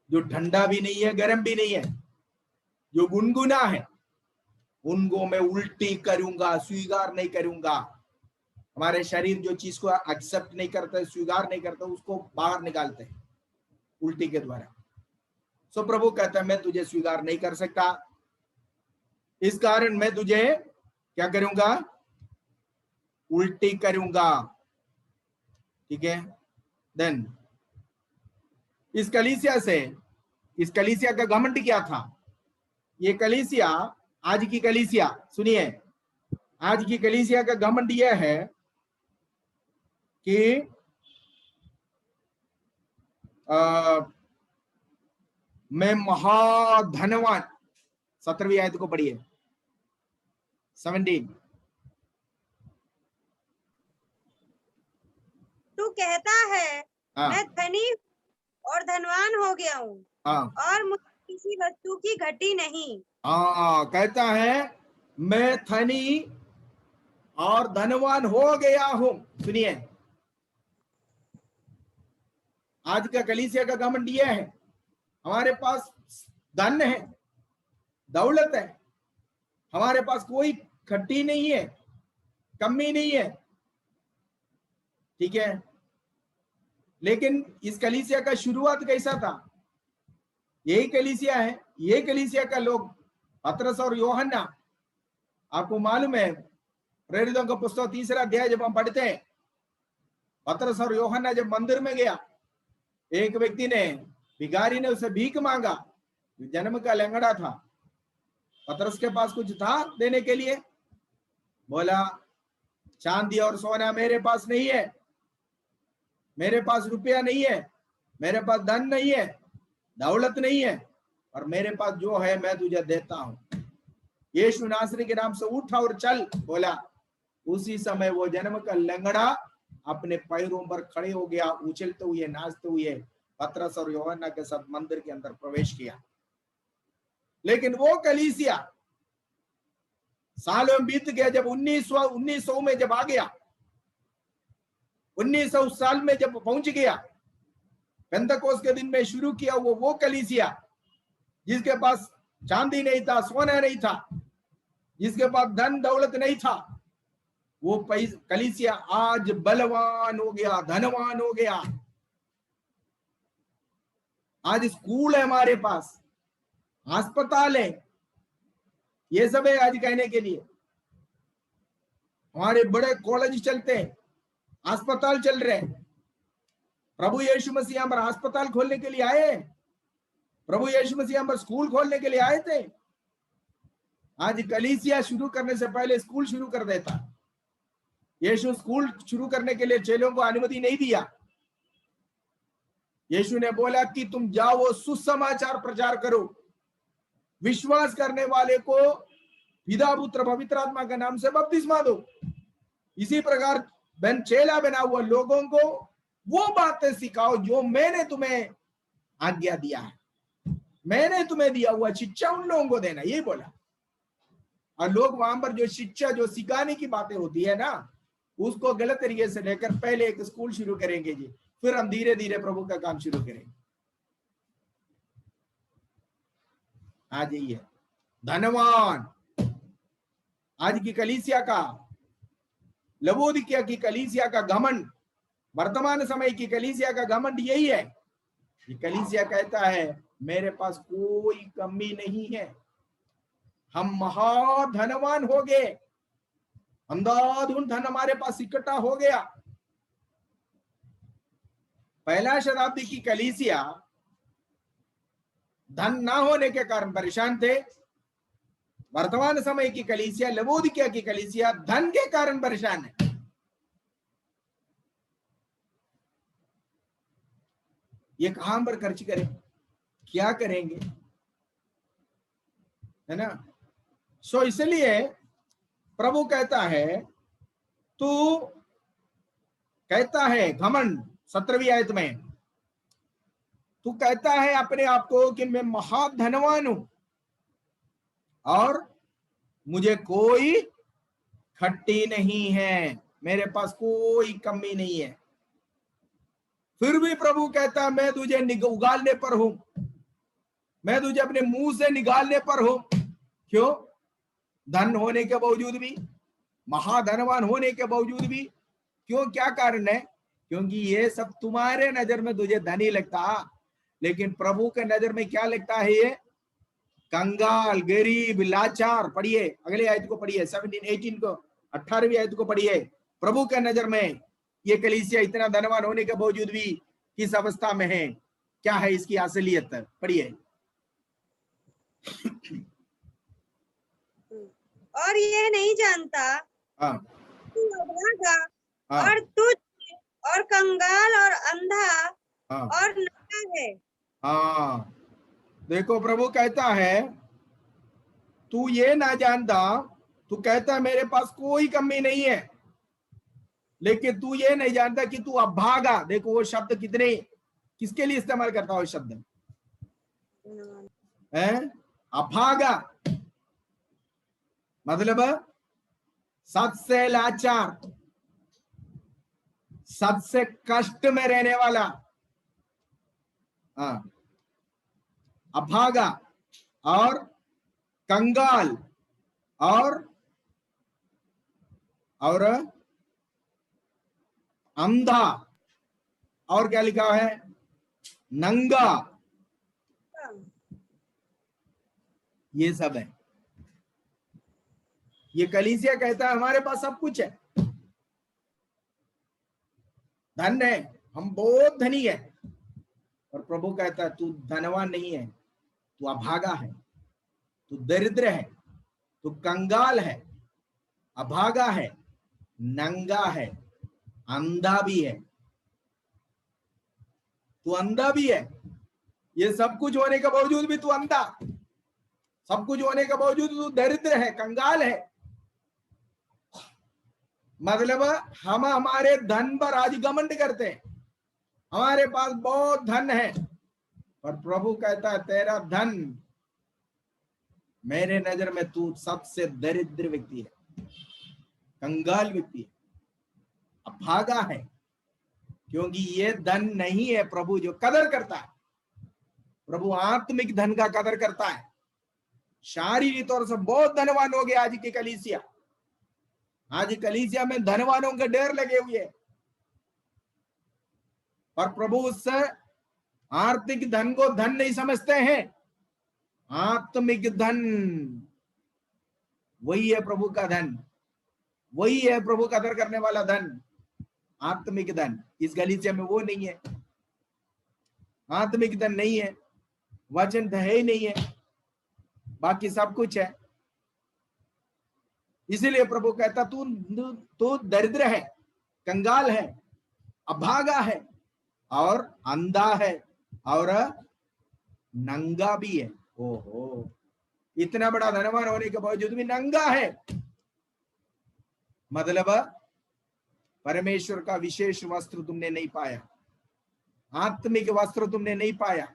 जो ठंडा भी नहीं है गर्म भी नहीं है, जो गुनगुना है, उनको मैं उल्टी करूंगा, स्वीकार नहीं करूंगा। हमारे शरीर जो चीज को एक्सेप्ट नहीं करता, स्वीकार नहीं करता, उसको बाहर निकालते हैं उल्टी के द्वारा। सो प्रभु कहता है मैं तुझे स्वीकार नहीं कर सकता, इस कारण मैं तुझे क्या करूंगा? उल्टी करूंगा। ठीक है। देन इस कलीसिया का घमंड क्या था? ये कलीसिया, आज की कलीसिया, सुनिए, आज की कलीसिया का घमंड यह है कि मैं महाधनवान। 17वीं आयत को पढ़िए, 17। तू कहता है हाँ मैं धनी और धनवान हो गया हूँ हाँ और मुझे किसी वस्तु की घटी नहीं। हाँ, कहता है मैं धनी और धनवान हो गया हूं। सुनिए, आज का कलीसिया का घमंड यह है, हमारे पास धन है, दौलत है, हमारे पास कोई खट्टी नहीं है, कमी नहीं है। ठीक है। लेकिन इस कलीसिया का शुरुआत कैसा था? यही कलीसिया है, ये कलीसिया का लोग पतरस और यूहन्ना, आपको मालूम है प्रेरितों का पुस्तक 3रा अध्याय जब हम पढ़ते हैं, पतरस और यूहन्ना जब मंदिर में गया, एक व्यक्ति ने, भिखारी ने उसे भीख मांगा, जन्म का लंगड़ा था। पतरस के पास कुछ था देने के लिए? बोला चांदी और सोना मेरे पास नहीं है, मेरे पास रुपया नहीं है, मेरे पास धन नहीं है, दौलत नहीं है, और मेरे पास जो है मैं तुझे देता हूं। यीशु नासरी के नाम से उठ और चल बोला। उसी समय वो जन्म का लंगड़ा अपने पैरों पर खड़े हो गया, उछलते हुए नाचते हुए पतरस और यूहन्ना के साथ मंदिर के अंदर प्रवेश किया। लेकिन वो कलीसिया सालों बीत गया, जब 1900 में जब आ गया, 1900 साल में जब पहुंच गया, पेंतकोस्त के दिन में शुरू किया वो कलीसिया, जिसके पास चांदी नहीं था, सोना नहीं था, जिसके पास धन दौलत नहीं था, वो कलीसिया आज बलवान हो गया, धनवान हो गया। आज स्कूल है हमारे पास, अस्पताल है, ये सब है आज कहने के लिए। हमारे बड़े कॉलेज चलते हैं, अस्पताल चल रहे हैं। प्रभु यीशु मसीह हम अस्पताल खोलने के लिए आए, प्रभु यीशु मसीह हम स्कूल खोलने के लिए आए थे। आज कलीसिया शुरू करने से पहले स्कूल शुरू कर देता। यीशु स्कूल शुरू करने के लिए चेलों को अनुमति नहीं दिया। यीशु ने बोला कि तुम जाओ सुसमाचार प्रचार करो, विश्वास करने वाले को पिता पुत्र पवित्र आत्मा के नाम से बपतिस्मा दो। इसी प्रकार चेला बना हुआ लोगों को वो बातें सिखाओ जो मैंने तुम्हें आज्ञा दिया है, मैंने तुम्हें दिया हुआ शिक्षा उन लोगों को देना, ये बोला। और लोग वहां पर जो शिक्षा, जो सिखाने की बातें होती है ना, उसको गलत तरीके से लेकर पहले एक स्कूल शुरू करेंगे जी, फिर हम धीरे धीरे प्रभु का काम शुरू करेंगे। आ जाइए, धनवान। आज की कलीसिया का, लवोदिकिया की कलीसिया का घमंड, वर्तमान समय की कलीसिया का घमंड यही है। ये कलीसिया कहता है मेरे पास कोई कमी नहीं है, हम महाधनवान हो गए, अंधाधुन धन हमारे पास इकट्ठा हो गया। पहला शताब्दी की कलीसिया धन ना होने के कारण परेशान थे। वर्तमान समय की कलीसिया, लवोदिकिया की कलीसिया धन के कारण परेशान है। ये कहां पर खर्च करें, क्या करेंगे, है ना? सो इसलिए प्रभु कहता है, तू कहता है घमंड, 17वीं आयत में तू कहता है अपने आप को कि मैं महाधनवान हूं और मुझे कोई खट्टी नहीं है, मेरे पास कोई कमी नहीं है। फिर भी प्रभु कहता है मैं तुझे उगालने पर हूं, मैं तुझे अपने मुंह से निकालने पर हूं। क्यों? धन होने के बावजूद भी, महाधनवान होने के बावजूद भी। क्यों? क्या कारण है? क्योंकि ये सब तुम्हारे नजर में तुझे धनी लगता, लेकिन प्रभु के नजर में क्या लगता है? ये कंगाल, गरीब, लाचार। पढ़िए अगले आयत को, पढ़िए 17 18 को, 18वीं आयत को पढ़िए। प्रभु के नजर में ये कलीसिया इतना धनवान होने के बावजूद भी किस अवस्था में है? क्या है इसकी असलियत? पढ़िए। और यह नहीं जानता हाँ तू अभागा हाँ और तुझ और कंगाल और अंधा हाँ और नंगा है। हाँ। देखो प्रभु कहता है तू ये ना जानता, तू कहता मेरे पास कोई कमी नहीं है, लेकिन तू ये नहीं जानता कि तू अभागा। देखो वो शब्द कितने, किसके लिए इस्तेमाल करता है वो शब्द है? अभागा मतलब सबसे लाचार, सबसे कष्ट में रहने वाला। हाँ, अभागा और कंगाल और अंधा, और क्या लिखा है? नंगा। ये सब है। ये कलीसिया कहता है हमारे पास सब कुछ है, धन है, हम बहुत धनी है। और प्रभु कहता है तू धनवान नहीं है, तू अभागा है, तू दरिद्र है, तू कंगाल है, अभागा है, नंगा है, अंधा भी है। तू अंधा भी है। ये सब कुछ होने के बावजूद भी तू अंधा, सब कुछ होने के बावजूद तू दरिद्र है, कंगाल है। मतलब हम हमारे धन पर आज घमंड करते हैं, हमारे पास बहुत धन है, पर प्रभु कहता है तेरा धन, मेरे नजर में तू सबसे दरिद्र व्यक्ति है, कंगाल व्यक्ति है, अभागा है। क्योंकि ये धन नहीं है प्रभु जो कदर करता है। प्रभु आत्मिक धन का कदर करता है। शारीरिक तौर से बहुत धनवान हो गया आज की कलीसिया, आज कलीसिया में धनवानों के ढेर लगे हुए हैं, और प्रभु उससे आर्थिक धन को धन नहीं समझते हैं। आत्मिक धन वही है प्रभु का धन, वही है प्रभु कदर करने वाला धन, आत्मिक धन। इस कलीसिया में वो नहीं है, आत्मिक धन नहीं है, वचन तो है ही नहीं है, बाकी सब कुछ है। इसीलिए प्रभु कहता तू दरिद्र है, कंगाल है, अभागा है और अंधा है और नंगा भी है। ओहो, इतना बड़ा धनवान होने के बावजूद भी नंगा है। मतलब परमेश्वर का विशेष वस्त्र तुमने नहीं पाया, आत्मिक वस्त्र तुमने नहीं पाया,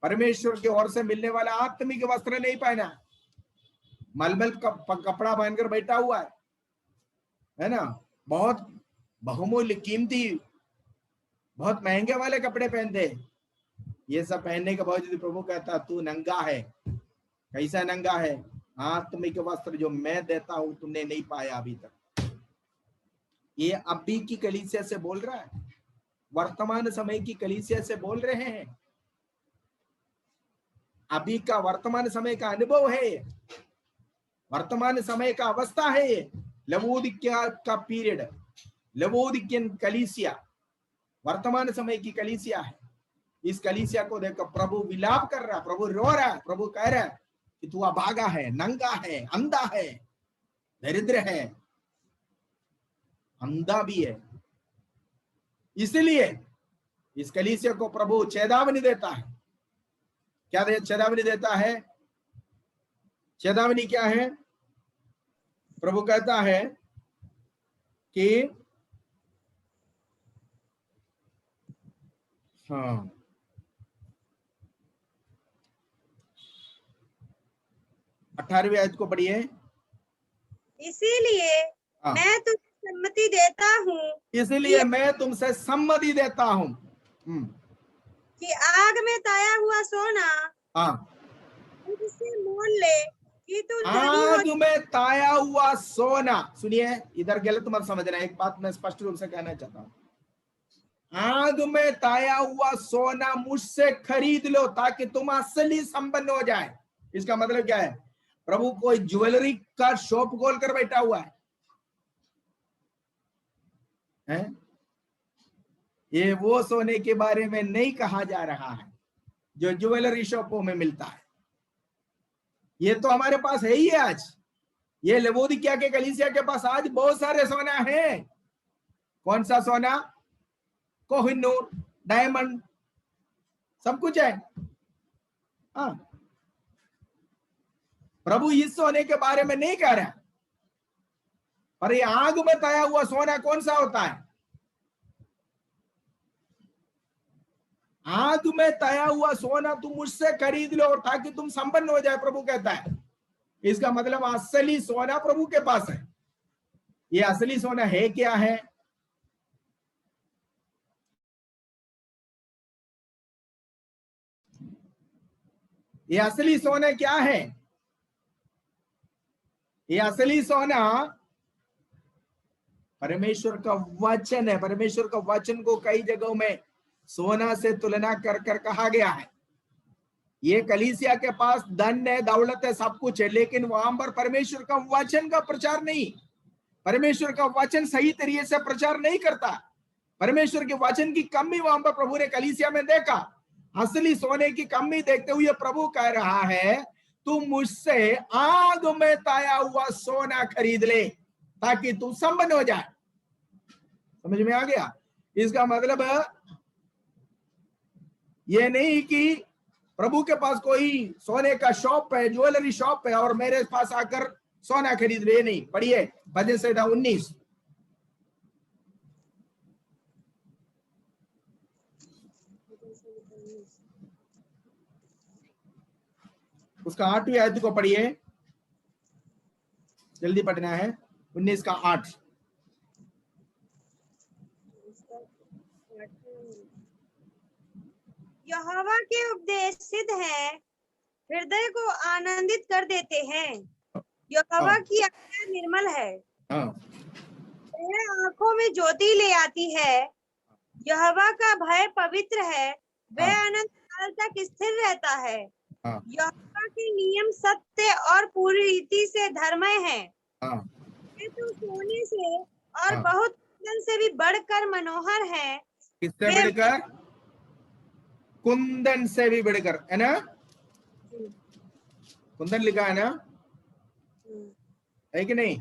परमेश्वर की ओर से मिलने वाला आत्मिक वस्त्र नहीं पहना, मलमल का कपड़ा पहनकर बैठा हुआ है ना, बहुत बहुमूल्य कीमती, बहुत महंगे वाले कपड़े पहनते हैं। ये सब पहनने के बावजूद प्रभु कहता तू नंगा है। कैसा नंगा है? आत्मिक वस्त्र जो मैं देता हूं तुमने नहीं पाया अभी तक। ये अभी की कलीसिया से बोल रहा है, वर्तमान समय की कलीसिया से बोल रहे हैं। अभी का वर्तमान समय का अनुभव है, वर्तमान समय का अवस्था है ये। लवोदिकिया का पीरियड, लवोदिकियन कलीसिया वर्तमान समय की कलीसिया है। इस कलीसिया को देखकर प्रभु विलाप कर रहा है, प्रभु रो रहा है, प्रभु कह रहा है कि तू अभागा है, नंगा है, अंधा है, दरिद्र है, अंधा भी है। इसलिए इस कलीसिया को प्रभु चेतावनी देता है। क्या चेतावनी देता है? चेतावनी क्या है? प्रभु कहता है कि हाँ, अठारहवीं आयत को पढ़िए। इसीलिए हाँ, मैं तुझे सम्मति देता हूँ इसलिए मैं तुमसे सम्मति देता हूं। कि आग में ताया हुआ सोना हाँ, मुझसे मोल ले कि तू धनी हो। आग में ताया हुआ सोना, सुनिए इधर गलत मत समझना, एक बात मैं स्पष्ट रूप से कहना चाहता हूं। आग में ताया हुआ सोना मुझसे खरीद लो ताकि तुम असली संपन्न हो जाए। इसका मतलब क्या है? प्रभु कोई ज्वेलरी का शॉप खोल कर बैठा हुआ है? ये वो सोने के बारे में नहीं कहा जा रहा है जो ज्वेलरी शॉपों में मिलता है। ये तो हमारे पास है ही है आज। ये लवोदिकिया के कलीसिया के पास आज बहुत सारे सोना है। कौन सा सोना? कोहिनूर, डायमंड, सब कुछ है। हाँ, प्रभु इस सोने के बारे में नहीं कह रहा। पर ये आग में ताया हुआ सोना कौन सा होता है? आग में ताया हुआ सोना तुम मुझसे खरीद लो ताकि तुम संपन्न हो जाए, प्रभु कहता है। इसका मतलब असली सोना प्रभु के पास है। ये असली सोना है क्या है? ये असली सोना क्या है? ये असली सोना परमेश्वर का वचन है। परमेश्वर का वचन को कई जगहों में सोना से तुलना कर कर कहा गया है। ये कलीसिया के पास धन है, दौलत है, सब कुछ है, लेकिन वहां पर परमेश्वर का वचन का प्रचार नहीं। परमेश्वर का वचन सही तरीके से प्रचार नहीं करता। परमेश्वर के वचन की कमी वहां पर प्रभु ने कलीसिया में देखा। असली सोने की कमी देखते हुए प्रभु कह रहा है, तुम मुझसे आग में ताया हुआ सोना खरीद ले ताकि तू संपन्न हो जाए। समझ में आ गया? इसका मतलब ये नहीं कि प्रभु के पास कोई सोने का शॉप है, ज्वेलरी शॉप है और मेरे पास आकर सोना खरीद ले। नहीं, पढ़िए भजन संहिता 19 उसका 8वीं आयत को पढ़िए, जल्दी पढ़ना है। 19 का 8। यहोवा के उपदेश सिद्ध है, हृदय को आनंदित कर देते हैं। यहोवा की आज्ञा निर्मल है, वह आंखों में ज्योति ले आती है। यहोवा का भय पवित्र है, वह अनंत काल तक स्थिर रहता है। यहोवा के नियम सत्य और पूरी रीति से धर्मय है। ये तो सोने से और बहुत कुंदन से भी बढ़कर मनोहर है। किससे बढ़कर? कुंदन से भी बढ़कर, है ना? कुंदन लिखा है ना, है कि नहीं?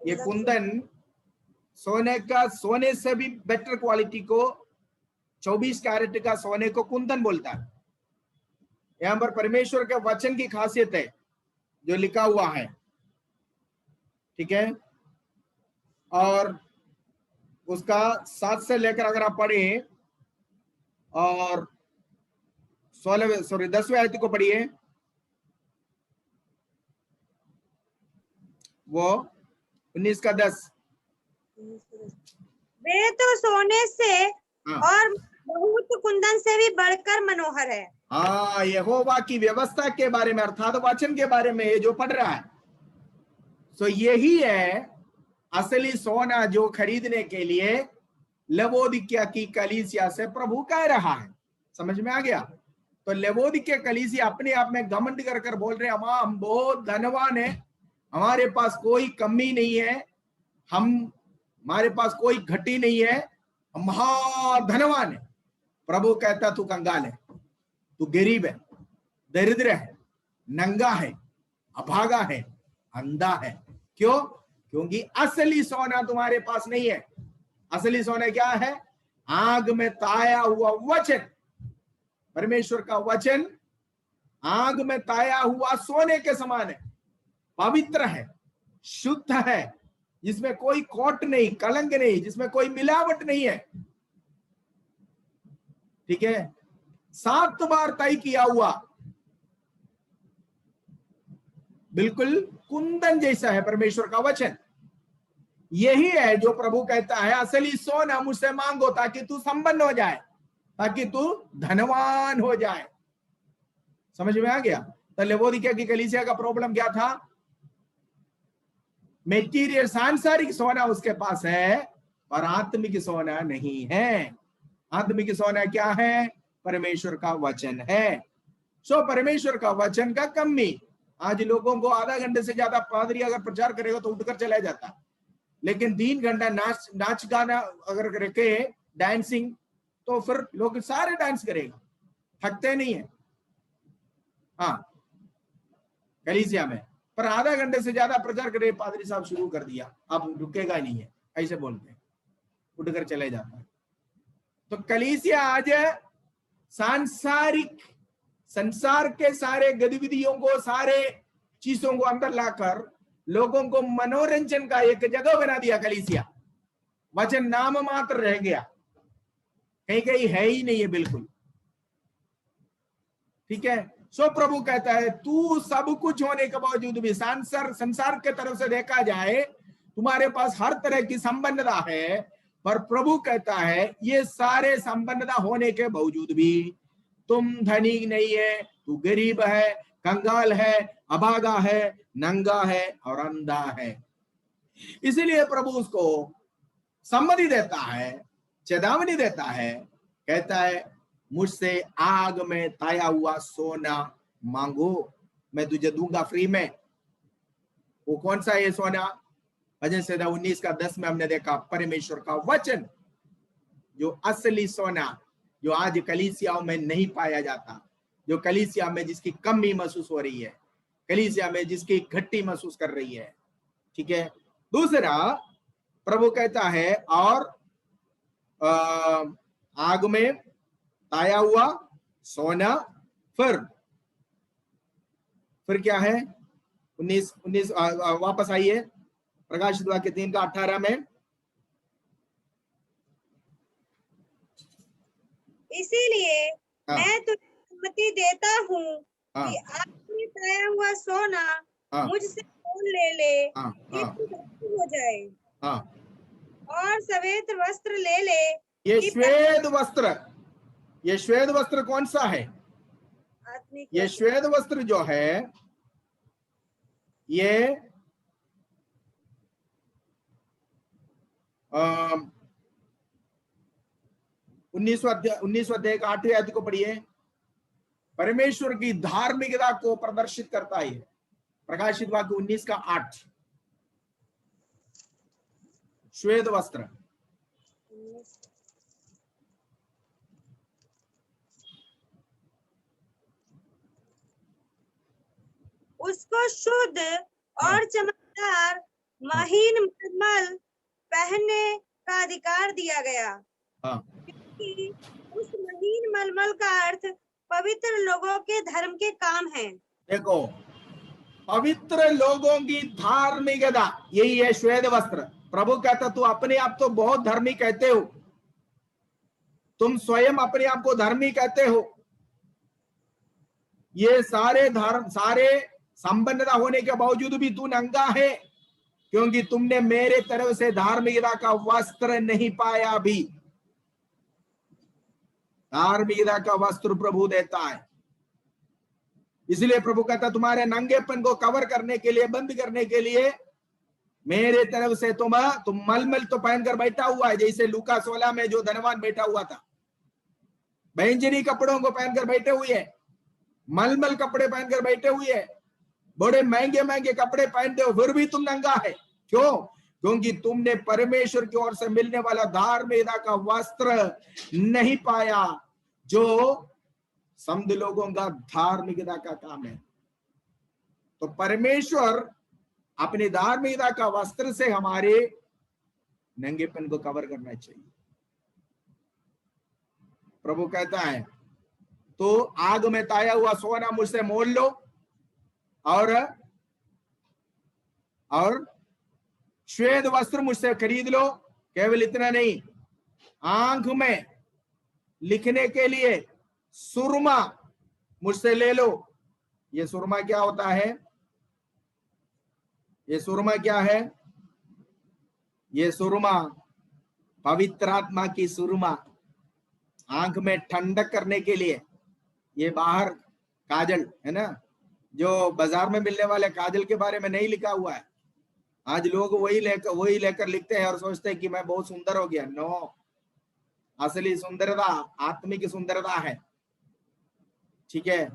ये कुंदन सोने से भी बेटर क्वालिटी को 24 कैरेट का सोने को कुंदन बोलता है। यहां पर परमेश्वर के वचन की खासियत है जो लिखा हुआ है, ठीक है? और उसका 7 से लेकर अगर आप पढ़ें और 10वीं आयत को पढ़िए, वो 19 का 10। वे तो सोने से और बहुत कुंदन से भी बढ़कर मनोहर है। हाँ, यहोवा की व्यवस्था के बारे में अर्थात वचन के बारे में जो पढ़ रहा है, तो यही है असली सोना जो खरीदने के लिए लवोदिकिया की कलीसिया से प्रभु कह रहा है। समझ में आ गया? तो लवोदिकिया कलीसिया अपने आप में घमंड कर कर बोल रहे हैं, हम बहुत धनवान है, हमारे पास कोई कमी नहीं है, हमारे पास कोई घटी नहीं है, हम महाधनवान है। प्रभु कहता तू कंगाल है, तू गरीब है, दरिद्र है, नंगा है, अभागा है, अंधा है। क्यों? क्योंकि असली सोना तुम्हारे पास नहीं है। असली सोना क्या है? आग में ताया हुआ वचन। परमेश्वर का वचन आग में ताया हुआ सोने के समान है, पवित्र है, शुद्ध है, जिसमें कोई खोट नहीं, कलंक नहीं, जिसमें कोई मिलावट नहीं है, ठीक है? 7 बार तय किया हुआ, बिल्कुल कुंदन जैसा है परमेश्वर का वचन। यही है जो प्रभु कहता है, असली सोना मुझसे मांगो ताकि तू संपन्न हो जाए, ताकि तू धनवान हो जाए। समझ में आ गया? तो लवोदिकिया की कलीसिया का प्रॉब्लम क्या था? मेटीरियल सांसारिक सोना उसके पास है और आत्मिक सोना नहीं है। आत्मिक सोना क्या है? परमेश्वर का वचन है। सो परमेश्वर का वचन का कमी। आज लोगों को आधा घंटे से ज्यादा पादरी अगर प्रचार करेगा तो उठकर चला जाता, लेकिन 3 घंटा नाच गाना अगर रखे, डांसिंग, तो फिर लोग सारे डांस करेगा, थकते नहीं है। हाँ, कलीसिया में पर आधा घंटे से ज्यादा प्रचार करे, पादरी साहब शुरू कर दिया, अब रुकेगा ही नहीं है, ऐसे बोलते हैं, उठकर चले जाता है। तो कलीसिया आज सांसारिक, संसार के सारे गतिविधियों को, सारे चीजों को अंदर लाकर लोगों को मनोरंजन का एक जगह बना दिया कलीसिया। वचन नाम मात्र रह गया, कहीं कहीं है ही नहीं है बिल्कुल। ठीक है? सो प्रभु कहता है तू सब कुछ होने के बावजूद भी, संसार के तरफ से देखा जाए तुम्हारे पास हर तरह की संपन्नता है, पर प्रभु कहता है ये सारे संपन्नता होने के बावजूद भी तुम धनी नहीं है, तू गरीब है, कंगाल है, अभागा है, नंगा है और अंधा है। इसीलिए प्रभु उसको सम्मति देता है, चेतावनी देता है, कहता है मुझसे आग में ताया हुआ सोना मांगो, मैं तुझे दूंगा फ्री में। वो कौन सा है सोना? भजन संहिता 19:10 में हमने देखा, परमेश्वर का वचन, जो असली सोना, जो आज कलीसियाओं में नहीं पाया जाता, जो कलीसिया में जिसकी कमी महसूस हो रही है, कलीसिया में जिसकी घट्टी महसूस कर रही है। ठीक है? दूसरा प्रभु कहता है और आग में ताया हुआ सोना, फिर क्या है? 19 वापस आइए प्रकाशित वाक्य 3:18 में। इसीलिए मैं तुझे अनुमति देता हूँ कि आग में ताया हुआ सोना मुझसे मोल ले कि तू धनी हो जाए, और सफेद वस्त्र ले ये श्वेत वस्त्र, ये श्वेत वस्त्र कौन सा है? ये श्वेत वस्त्र जो है, ये 19 अध्याय का 8वें आयत को पढ़िए। परमेश्वर की धार्मिकता को प्रदर्शित करता है। प्रकाशित वाक्य 19:8, श्वेत वस्त्र। उसको शुद्ध और चमकदार महीन मलमल पहनने का अधिकार दिया गया। क्योंकि उस महीन मलमल का अर्थ पवित्र लोगों के धर्म के काम है। देखो, पवित्र लोगों की धार्मिकता, यही है श्वेत वस्त्र। प्रभु कहता तू अपने आप तो बहुत धर्मी कहते हो, तुम स्वयं अपने आप को धर्मी कहते हो, ये सारे धर्म, सारे संपन्नता होने के बावजूद भी तू नंगा है, क्योंकि तुमने मेरे तरफ से धार्मिकता का वस्त्र नहीं पाया। भी धार्मिकता का वस्त्र प्रभु देता है। इसलिए प्रभु कहता तुम्हारे नंगेपन को कवर करने के लिए, बंद करने के लिए मेरे तरफ से तुम मलमल तो पहनकर बैठा हुआ है, जैसे लूका 16 में जो धनवान बैठा हुआ था, बैंजनी कपड़ों को पहनकर बैठे हुए है, मलमल कपड़े पहनकर बैठे हुए है, बड़े महंगे महंगे कपड़े पहनते हो, फिर भी तुम नंगा है। क्यों? क्योंकि तुमने परमेश्वर की ओर से मिलने वाला धार्मिकता का वस्त्र नहीं पाया, जो समझ लोगों का धार्मिकता का काम है। तो परमेश्वर अपनी धार्मिकता का वस्त्र से हमारे नंगेपन को कवर करना चाहिए। प्रभु कहता है तो आग में ताया हुआ सोना मुझसे मोल लो, और श्वेत वस्त्र मुझसे खरीद लो। केवल इतना नहीं, आंख में लिखने के लिए सुरमा मुझसे ले लो। ये सुरमा क्या होता है? ये सुरमा क्या है? ये सुरमा पवित्र आत्मा की सुरमा, आंख में ठंडक करने के लिए। ये बाहर काजल है ना, जो बाजार में मिलने वाले काजल के बारे में नहीं लिखा हुआ है। आज लोग वही लेकर लिखते हैं और सोचते हैं कि मैं बहुत सुंदर हो गया। नो, असली सुंदरता आत्मिक सुंदरता है। ठीक है,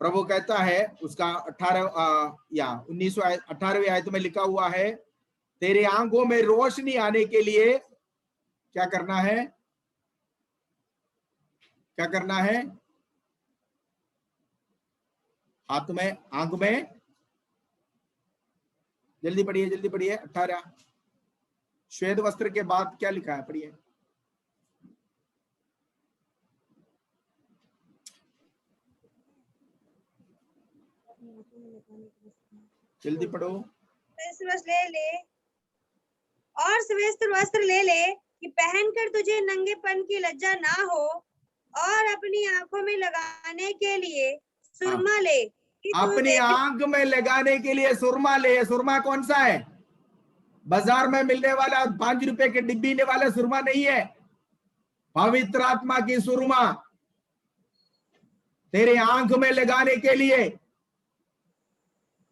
प्रभु कहता है उसका 18वीं आयत में लिखा हुआ है, तेरे आंखों में रोशनी आने के लिए क्या करना है? क्या करना है? हाथ में, आंख में, जल्दी पढ़िए, जल्दी पढ़िए। 18 श्वेत वस्त्र के बाद क्या लिखा है? पढ़िए। जल्दी पढ़ो। ले ले और श्वेत वस्त्र ले ले कि पहनकर तुझे नंगेपन की लज्जा ना हो, और अपनी आंखों में लगाने के लिए सुरमा ले। अपनी आंख में लगाने के लिए सुरमा ले। सुरमा कौन सा है? बाजार में मिलने वाला 5 रुपए के डिब्बी वाला सुरमा नहीं है, पवित्र आत्मा की सुरमा तेरे आंख में लगाने के लिए,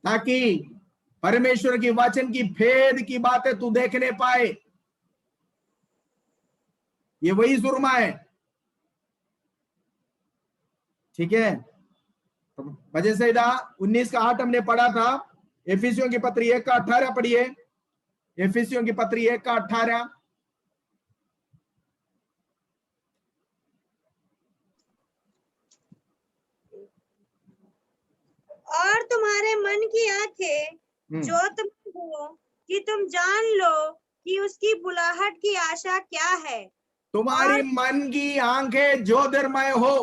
ताकि परमेश्वर की वचन की भेद की बातें तू देखने पाए। ये वही सुरमा है। ठीक है, वजह से 19 का 8 हमने पढ़ा था। एफिसियों की पत्री 1 का 18 पढ़िए। एफिसियों की पत्री 1 का 18। और तुम्हारे मन की आंखें ज्योतिर्मय हो कि तुम जान लो कि उसकी बुलाहट की आशा क्या है। तुम्हारी मन की आंखें ज्योतिर्मय हो।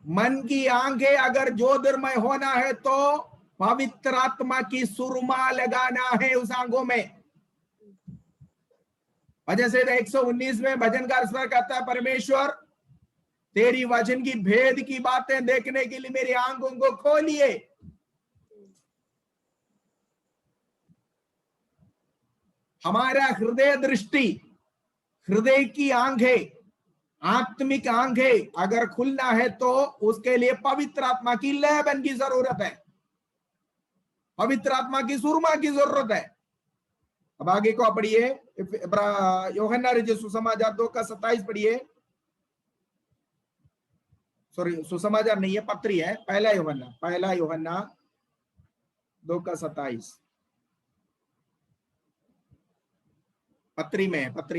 मन की आंखें अगर ज्योतिर्मय होना है तो पवित्र आत्मा की सुरमा लगाना है उस आंखों में। वजह से 119 में भजनकार स्वर कहता है, परमेश्वर तेरी वचन की भेद की बातें देखने के लिए मेरी आंखों को खोलिए। हमारा हृदय दृष्टि, हृदय की आंखें, आत्मिक आंखें अगर खुलना है तो उसके लिए पवित्र आत्मा की लेबन की जरूरत है, पवित्र आत्मा की सुरमा की जरूरत है। अब आगे को पढ़िए, यूहन्ना रचित सुसमाचार 2 का 27 पढ़िए। सॉरी, सुसमाचार नहीं है, पत्री है। पहला यूहन्ना 2 का 27 पत्री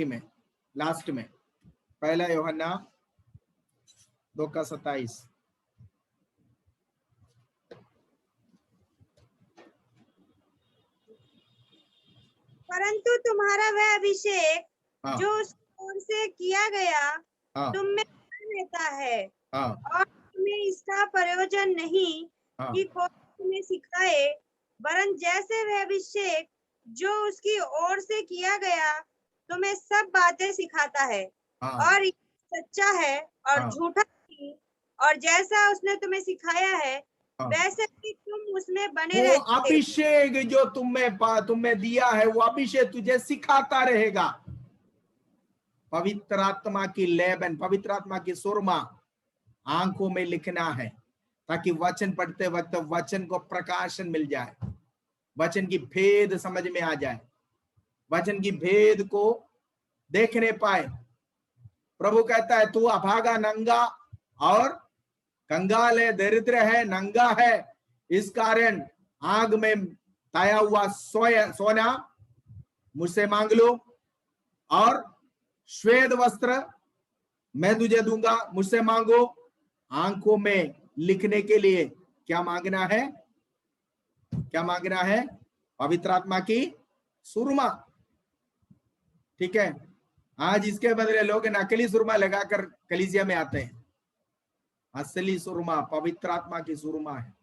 में लास्ट में। पहला यूहन्ना 2 का 27। परंतु तुम्हारा वह अभिषेक जो उस ओर से किया गया तुम में रहता है, और तुम्हें इसका प्रयोजन नहीं कि कोई तुम्हें सिखाए, वरन जैसे वह अभिषेक जो उसकी ओर से किया गया तुम्हें सब बातें सिखाता है, और सच्चा है और झूठा नहीं, और जैसा उसने तुम्हें सिखाया है वैसे ही तुम उसमें बने रहे। वो अभिषेक जो तुम्हें दिया है, वो अभिषेक तुझे सिखाता रहेगा। पवित्र आत्मा की लेबन, पवित्र आत्मा की सुरमा आंखों में लिखना है, ताकि वचन पढ़ते वक्त वचन को प्रकाशन मिल जाए, वचन की भेद समझ में आ जाए, वचन की भेद को देखने पाए। प्रभु कहता है, तू अभागा, नंगा और कंगाल है, दरिद्र है, नंगा है, इस कारण आग में ताया हुआ सोना मुझसे मांग लो, और श्वेत वस्त्र मैं तुझे दूंगा, मुझसे मांगो। आंखों में लिखने के लिए क्या मांगना है? क्या मांगना है? पवित्र आत्मा की सुरमा। ठीक है, आज इसके बदले लोग नकली सुरमा लगाकर कलीसिया में आते हैं। असली सुरमा पवित्र आत्मा की सुरमा है,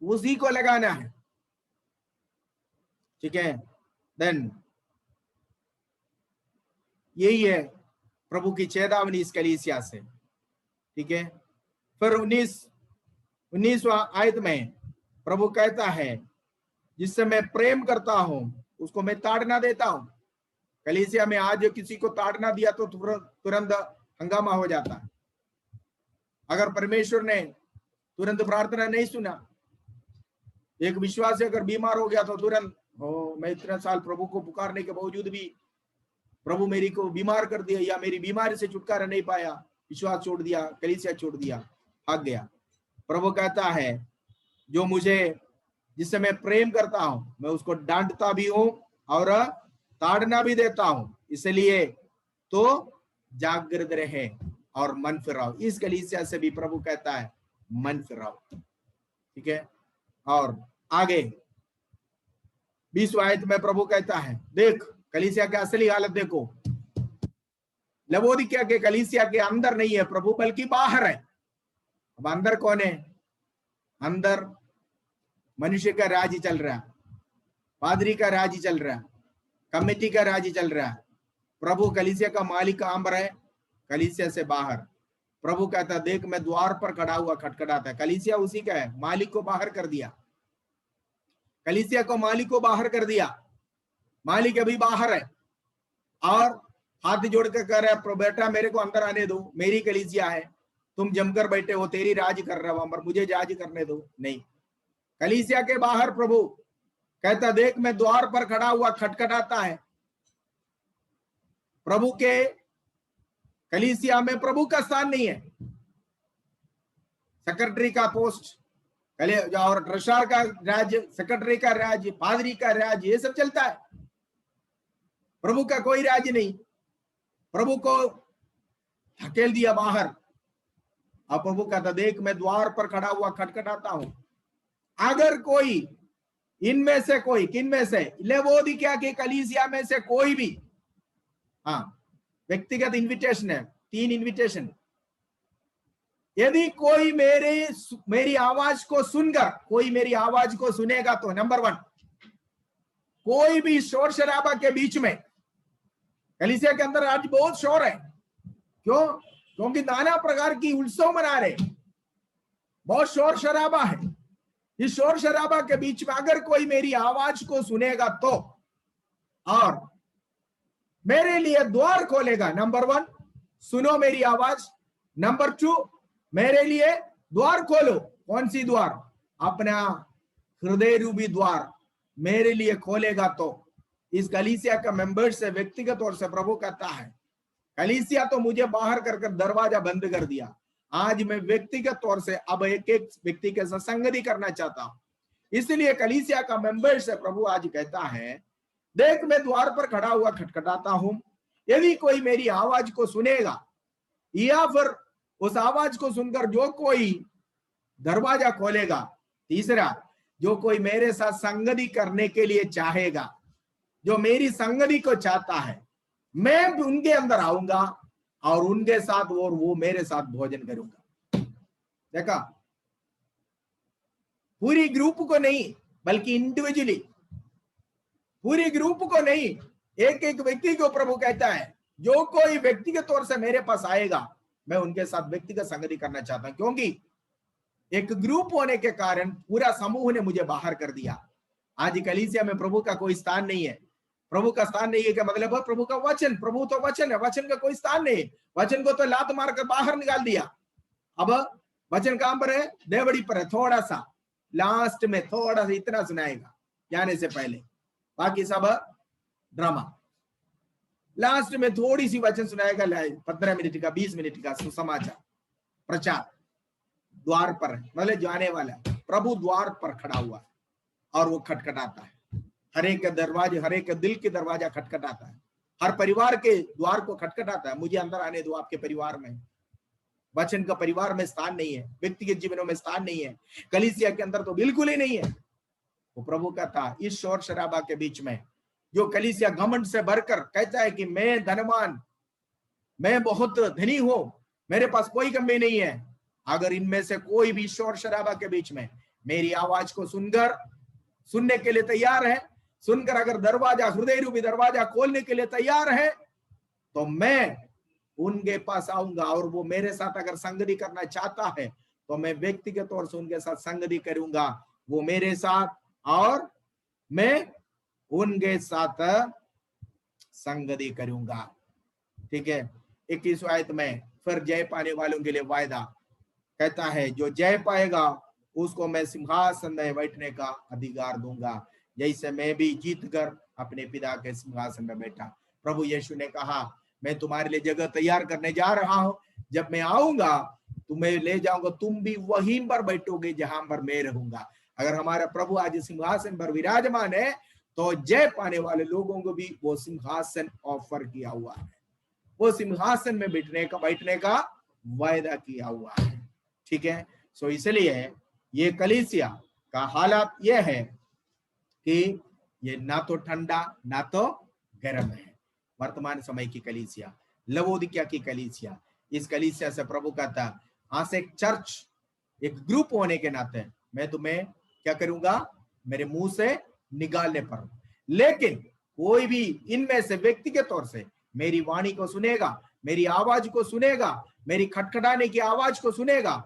उसी को लगाना है। ठीक है, देन यही है प्रभु की चेतावनी इस कलीसिया से। ठीक है, फिर 19वां आयत में प्रभु कहता है, जिससे मैं प्रेम करता हूं उसको मैं ताड़ना देता हूं। कलीसिया में आज किसी को ताड़ना दिया तो तुरंत हंगामा हो जाता है। अगर परमेश्वर ने तुरंत प्रार्थना नहीं सुना, एक विश्वासी अगर बीमार हो गया तो तुरंत, मैं इतना साल प्रभु को पुकारने के बावजूद भी प्रभु मेरी को बीमार कर दिया, या मेरी बीमारी से छुटकारा नहीं पाया, विश्वास छोड़ दिया, कलीसिया छोड़ दिया, भाग गया। प्रभु कहता है जो मुझे, जिससे मैं प्रेम करता हूं, मैं उसको डांटता भी हूं और ताड़ना भी देता हूं। इसलिए तो जागृत रहे और मन फिराओ। इस कलीसिया से भी प्रभु कहता है मन फिराओ, ठीक है। और आगे 20 आयत में प्रभु कहता है, देख कलीसिया की असली हालत देखो। लवोदिकिया के कलीसिया के अंदर नहीं है प्रभु, बल्कि बाहर है। अब अंदर कौन है? अंदर मनुष्य का राज चल रहा है, पादरी का राज चल रहा है, कमेटी का राज चल रहा है। प्रभु कलीसिया का मालिक अंबर है, कलीसिया से बाहर। प्रभु कहता देख मैं द्वार पर खड़ा हुआ खटखटाता है। कलीसिया उसी का है, मालिक को बाहर कर दिया, कलीसिया को मालिक को बाहर कर दिया। मालिक अभी बाहर है और हाथ जोड़ कर कह रहा है बेटा मेरे को अंदर आने दो, मेरी कलीसिया है, तुम जमकर बैठे हो, तेरी राज कर रहा हूं, मुझे राज करने दो। नहीं, कलीसिया के बाहर प्रभु कहता देख मैं द्वार पर खड़ा हुआ खटखटाता है। प्रभु के कलीसिया में प्रभु का स्थान नहीं है। सेक्रेटरी का पोस्ट और ट्रेशरर का राज्य, सेक्रेटरी का राज्य, पादरी का राज्य, ये सब चलता है। प्रभु का कोई राज्य नहीं। प्रभु को धकेल दिया बाहर। अब प्रभु कहता देख मैं द्वार पर खड़ा हुआ खटखटाता हूं, अगर कोई इनमें से कोई, किनमें से? लवोदिकिया के कलीसिया में से कोई भी, हाँ व्यक्तिगत इनविटेशन है, 3 इनविटेशन। यदि कोई मेरी आवाज को सुनकर, कोई मेरी आवाज को सुनेगा तो नंबर 1, कोई भी शोर शराबा के बीच में, कलीसिया के अंदर आज बहुत शोर है, क्यों? क्योंकि नाना प्रकार की उत्सव मना रहे, बहुत शोर शराबा है। इस शोर शराबा के बीच में अगर कोई मेरी आवाज को सुनेगा तो, और मेरे लिए द्वार खोलेगा, नंबर 1 सुनो मेरी आवाज, नंबर 2 मेरे लिए द्वार खोलो। कौन सी द्वार? अपना हृदय रूपी द्वार मेरे लिए खोलेगा तो। इस कलीसिया का मेंबर से व्यक्तिगत तौर से प्रभु कहता है कलीसिया तो मुझे बाहर कर दरवाजा बंद कर दिया, आज मैं व्यक्तिगत तौर से अब एक एक व्यक्ति के साथ संगति करना चाहता हूं। इसलिए कलीसिया का मेंबर से प्रभु आज कहता है देख मैं द्वार पर खड़ा हुआ खटखटाता हूं, यदि कोई मेरी आवाज को सुनेगा, या फिर उस आवाज को सुनकर जो कोई दरवाजा खोलेगा। तीसरा, जो कोई मेरे साथ संगति करने के लिए चाहेगा, जो मेरी संगति को चाहता है, मैं उनके अंदर आऊंगा और उनके साथ और वो मेरे साथ भोजन करूंगा। देखा, पूरी ग्रुप को नहीं बल्कि इंडिविजुअली, पूरी ग्रुप को नहीं, एक एक व्यक्ति को प्रभु कहता है जो कोई व्यक्तिगत तौर से मेरे पास आएगा मैं उनके साथ व्यक्तिगत संगति करना चाहता हूं। क्योंकि एक ग्रुप होने के कारण पूरा समूह ने मुझे बाहर कर दिया। आज कलीसिया में प्रभु का कोई स्थान नहीं है। प्रभु का स्थान नहीं है क्या मतलब? प्रभु का वचन, प्रभु तो वचन है, वचन का कोई स्थान नहीं है। वचन को तो लात मारकर बाहर निकाल दिया। अब वचन कहां पर है? देवड़ी पर है। थोड़ा सा लास्ट में थोड़ा सा इतना सुनाएगा जाने से पहले, बाकी सब ड्रामा। लास्ट में थोड़ी सी वचन सुनाएगा, 15 मिनट का, 20 मिनट का सुसमाचार प्रचार। द्वार पर है मतलब जाने वाला है। प्रभु द्वार पर खड़ा हुआ है और वो खटखटाता है। हर एक दरवाजे, हर एक दिल के दरवाजा खटखटाता है, हर परिवार के द्वार को खटखटाता है। मुझे अंदर आने दो, आपके परिवार में। वचन का परिवार में स्थान नहीं है, व्यक्तिगत जीवनों में स्थान नहीं है, कलीसिया के अंदर तो बिल्कुल ही नहीं है। वो प्रभु का था इस शोर शराबा के बीच में जो कलीसिया घमंड से भरकर कहता है कि मैं धनवान, मैं बहुत धनी हूं, मेरे पास कोई कमी नहीं है। अगर इनमें से कोई भी शोर शराबा के बीच में मेरी आवाज को सुनने के लिए तैयार है, सुनकर अगर दरवाजा, हृदय रूपी दरवाजा खोलने के लिए तैयार है, तो मैं उनके पास आऊंगा। और वो मेरे साथ अगर संगति करना चाहता है तो मैं व्यक्तिगत तौर से उनके साथ संगति करूंगा। वो मेरे साथ और मैं उनके साथ संगति करूंगा। ठीक है, 21 आयत में फिर जय पाने वालों के लिए वायदा कहता है, जो जय पाएगा उसको मैं सिंहासन में बैठने का अधिकार दूंगा, जैसे मैं भी जीत कर अपने पिता के सिंहासन में बैठा। प्रभु यीशु ने कहा, मैं तुम्हारे लिए जगह तैयार करने जा रहा हूं, जब मैं आऊंगा तुम्हें ले जाऊंगा, तुम भी वहीं पर बैठोगे जहां पर मैं रहूंगा। अगर हमारा प्रभु आज सिंहासन पर विराजमान है तो जय पाने वाले लोगों को भी वो सिंहासन ऑफर किया हुआ है, वो सिंहासन में बैठने का वायदा किया हुआ है। ठीक है, सो इसलिए ये कलीसिया का हालात यह है कि ये ना तो ठंडा ना तो गर्म है। वर्तमान समय की कलीसिया, लवोदिकिया की कलीसिया, इस कलीसिया से प्रभु कहता है, आज से एक चर्च, एक ग्रुप होने के नाते मैं तुम्हें क्या करूंगा, मेरे मुंह से निकालने पर, लेकिन कोई भी इनमें से व्यक्तिगत तौर से मेरी वाणी को सुनेगा, मेरी आवाज को सुनेगा, मेरी खटखटाने की आवाज को सुनेगा,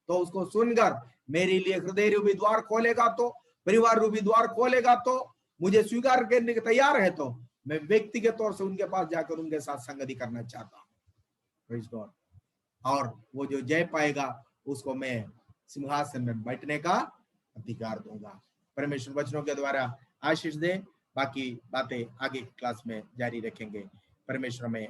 तो उसको सुनकर मेरे लिए हृदय रूपी द्वार खोलेगा, तो परिवार रूपी द्वार खोलेगा, तो मुझे स्वीकार करने के तैयार है, तो मैं व्यक्तिगत तौर से उनके पास जाकर उनके साथ संगति करना चाहता हूँ। Praise God. और वो जो जय पाएगा उसको मैं सिंहासन में बैठने का अधिकार दूंगा। परमेश्वर वचनों के द्वारा आशीष दे। बाकी बातें आगे क्लास में जारी रखेंगे। परमेश्वर में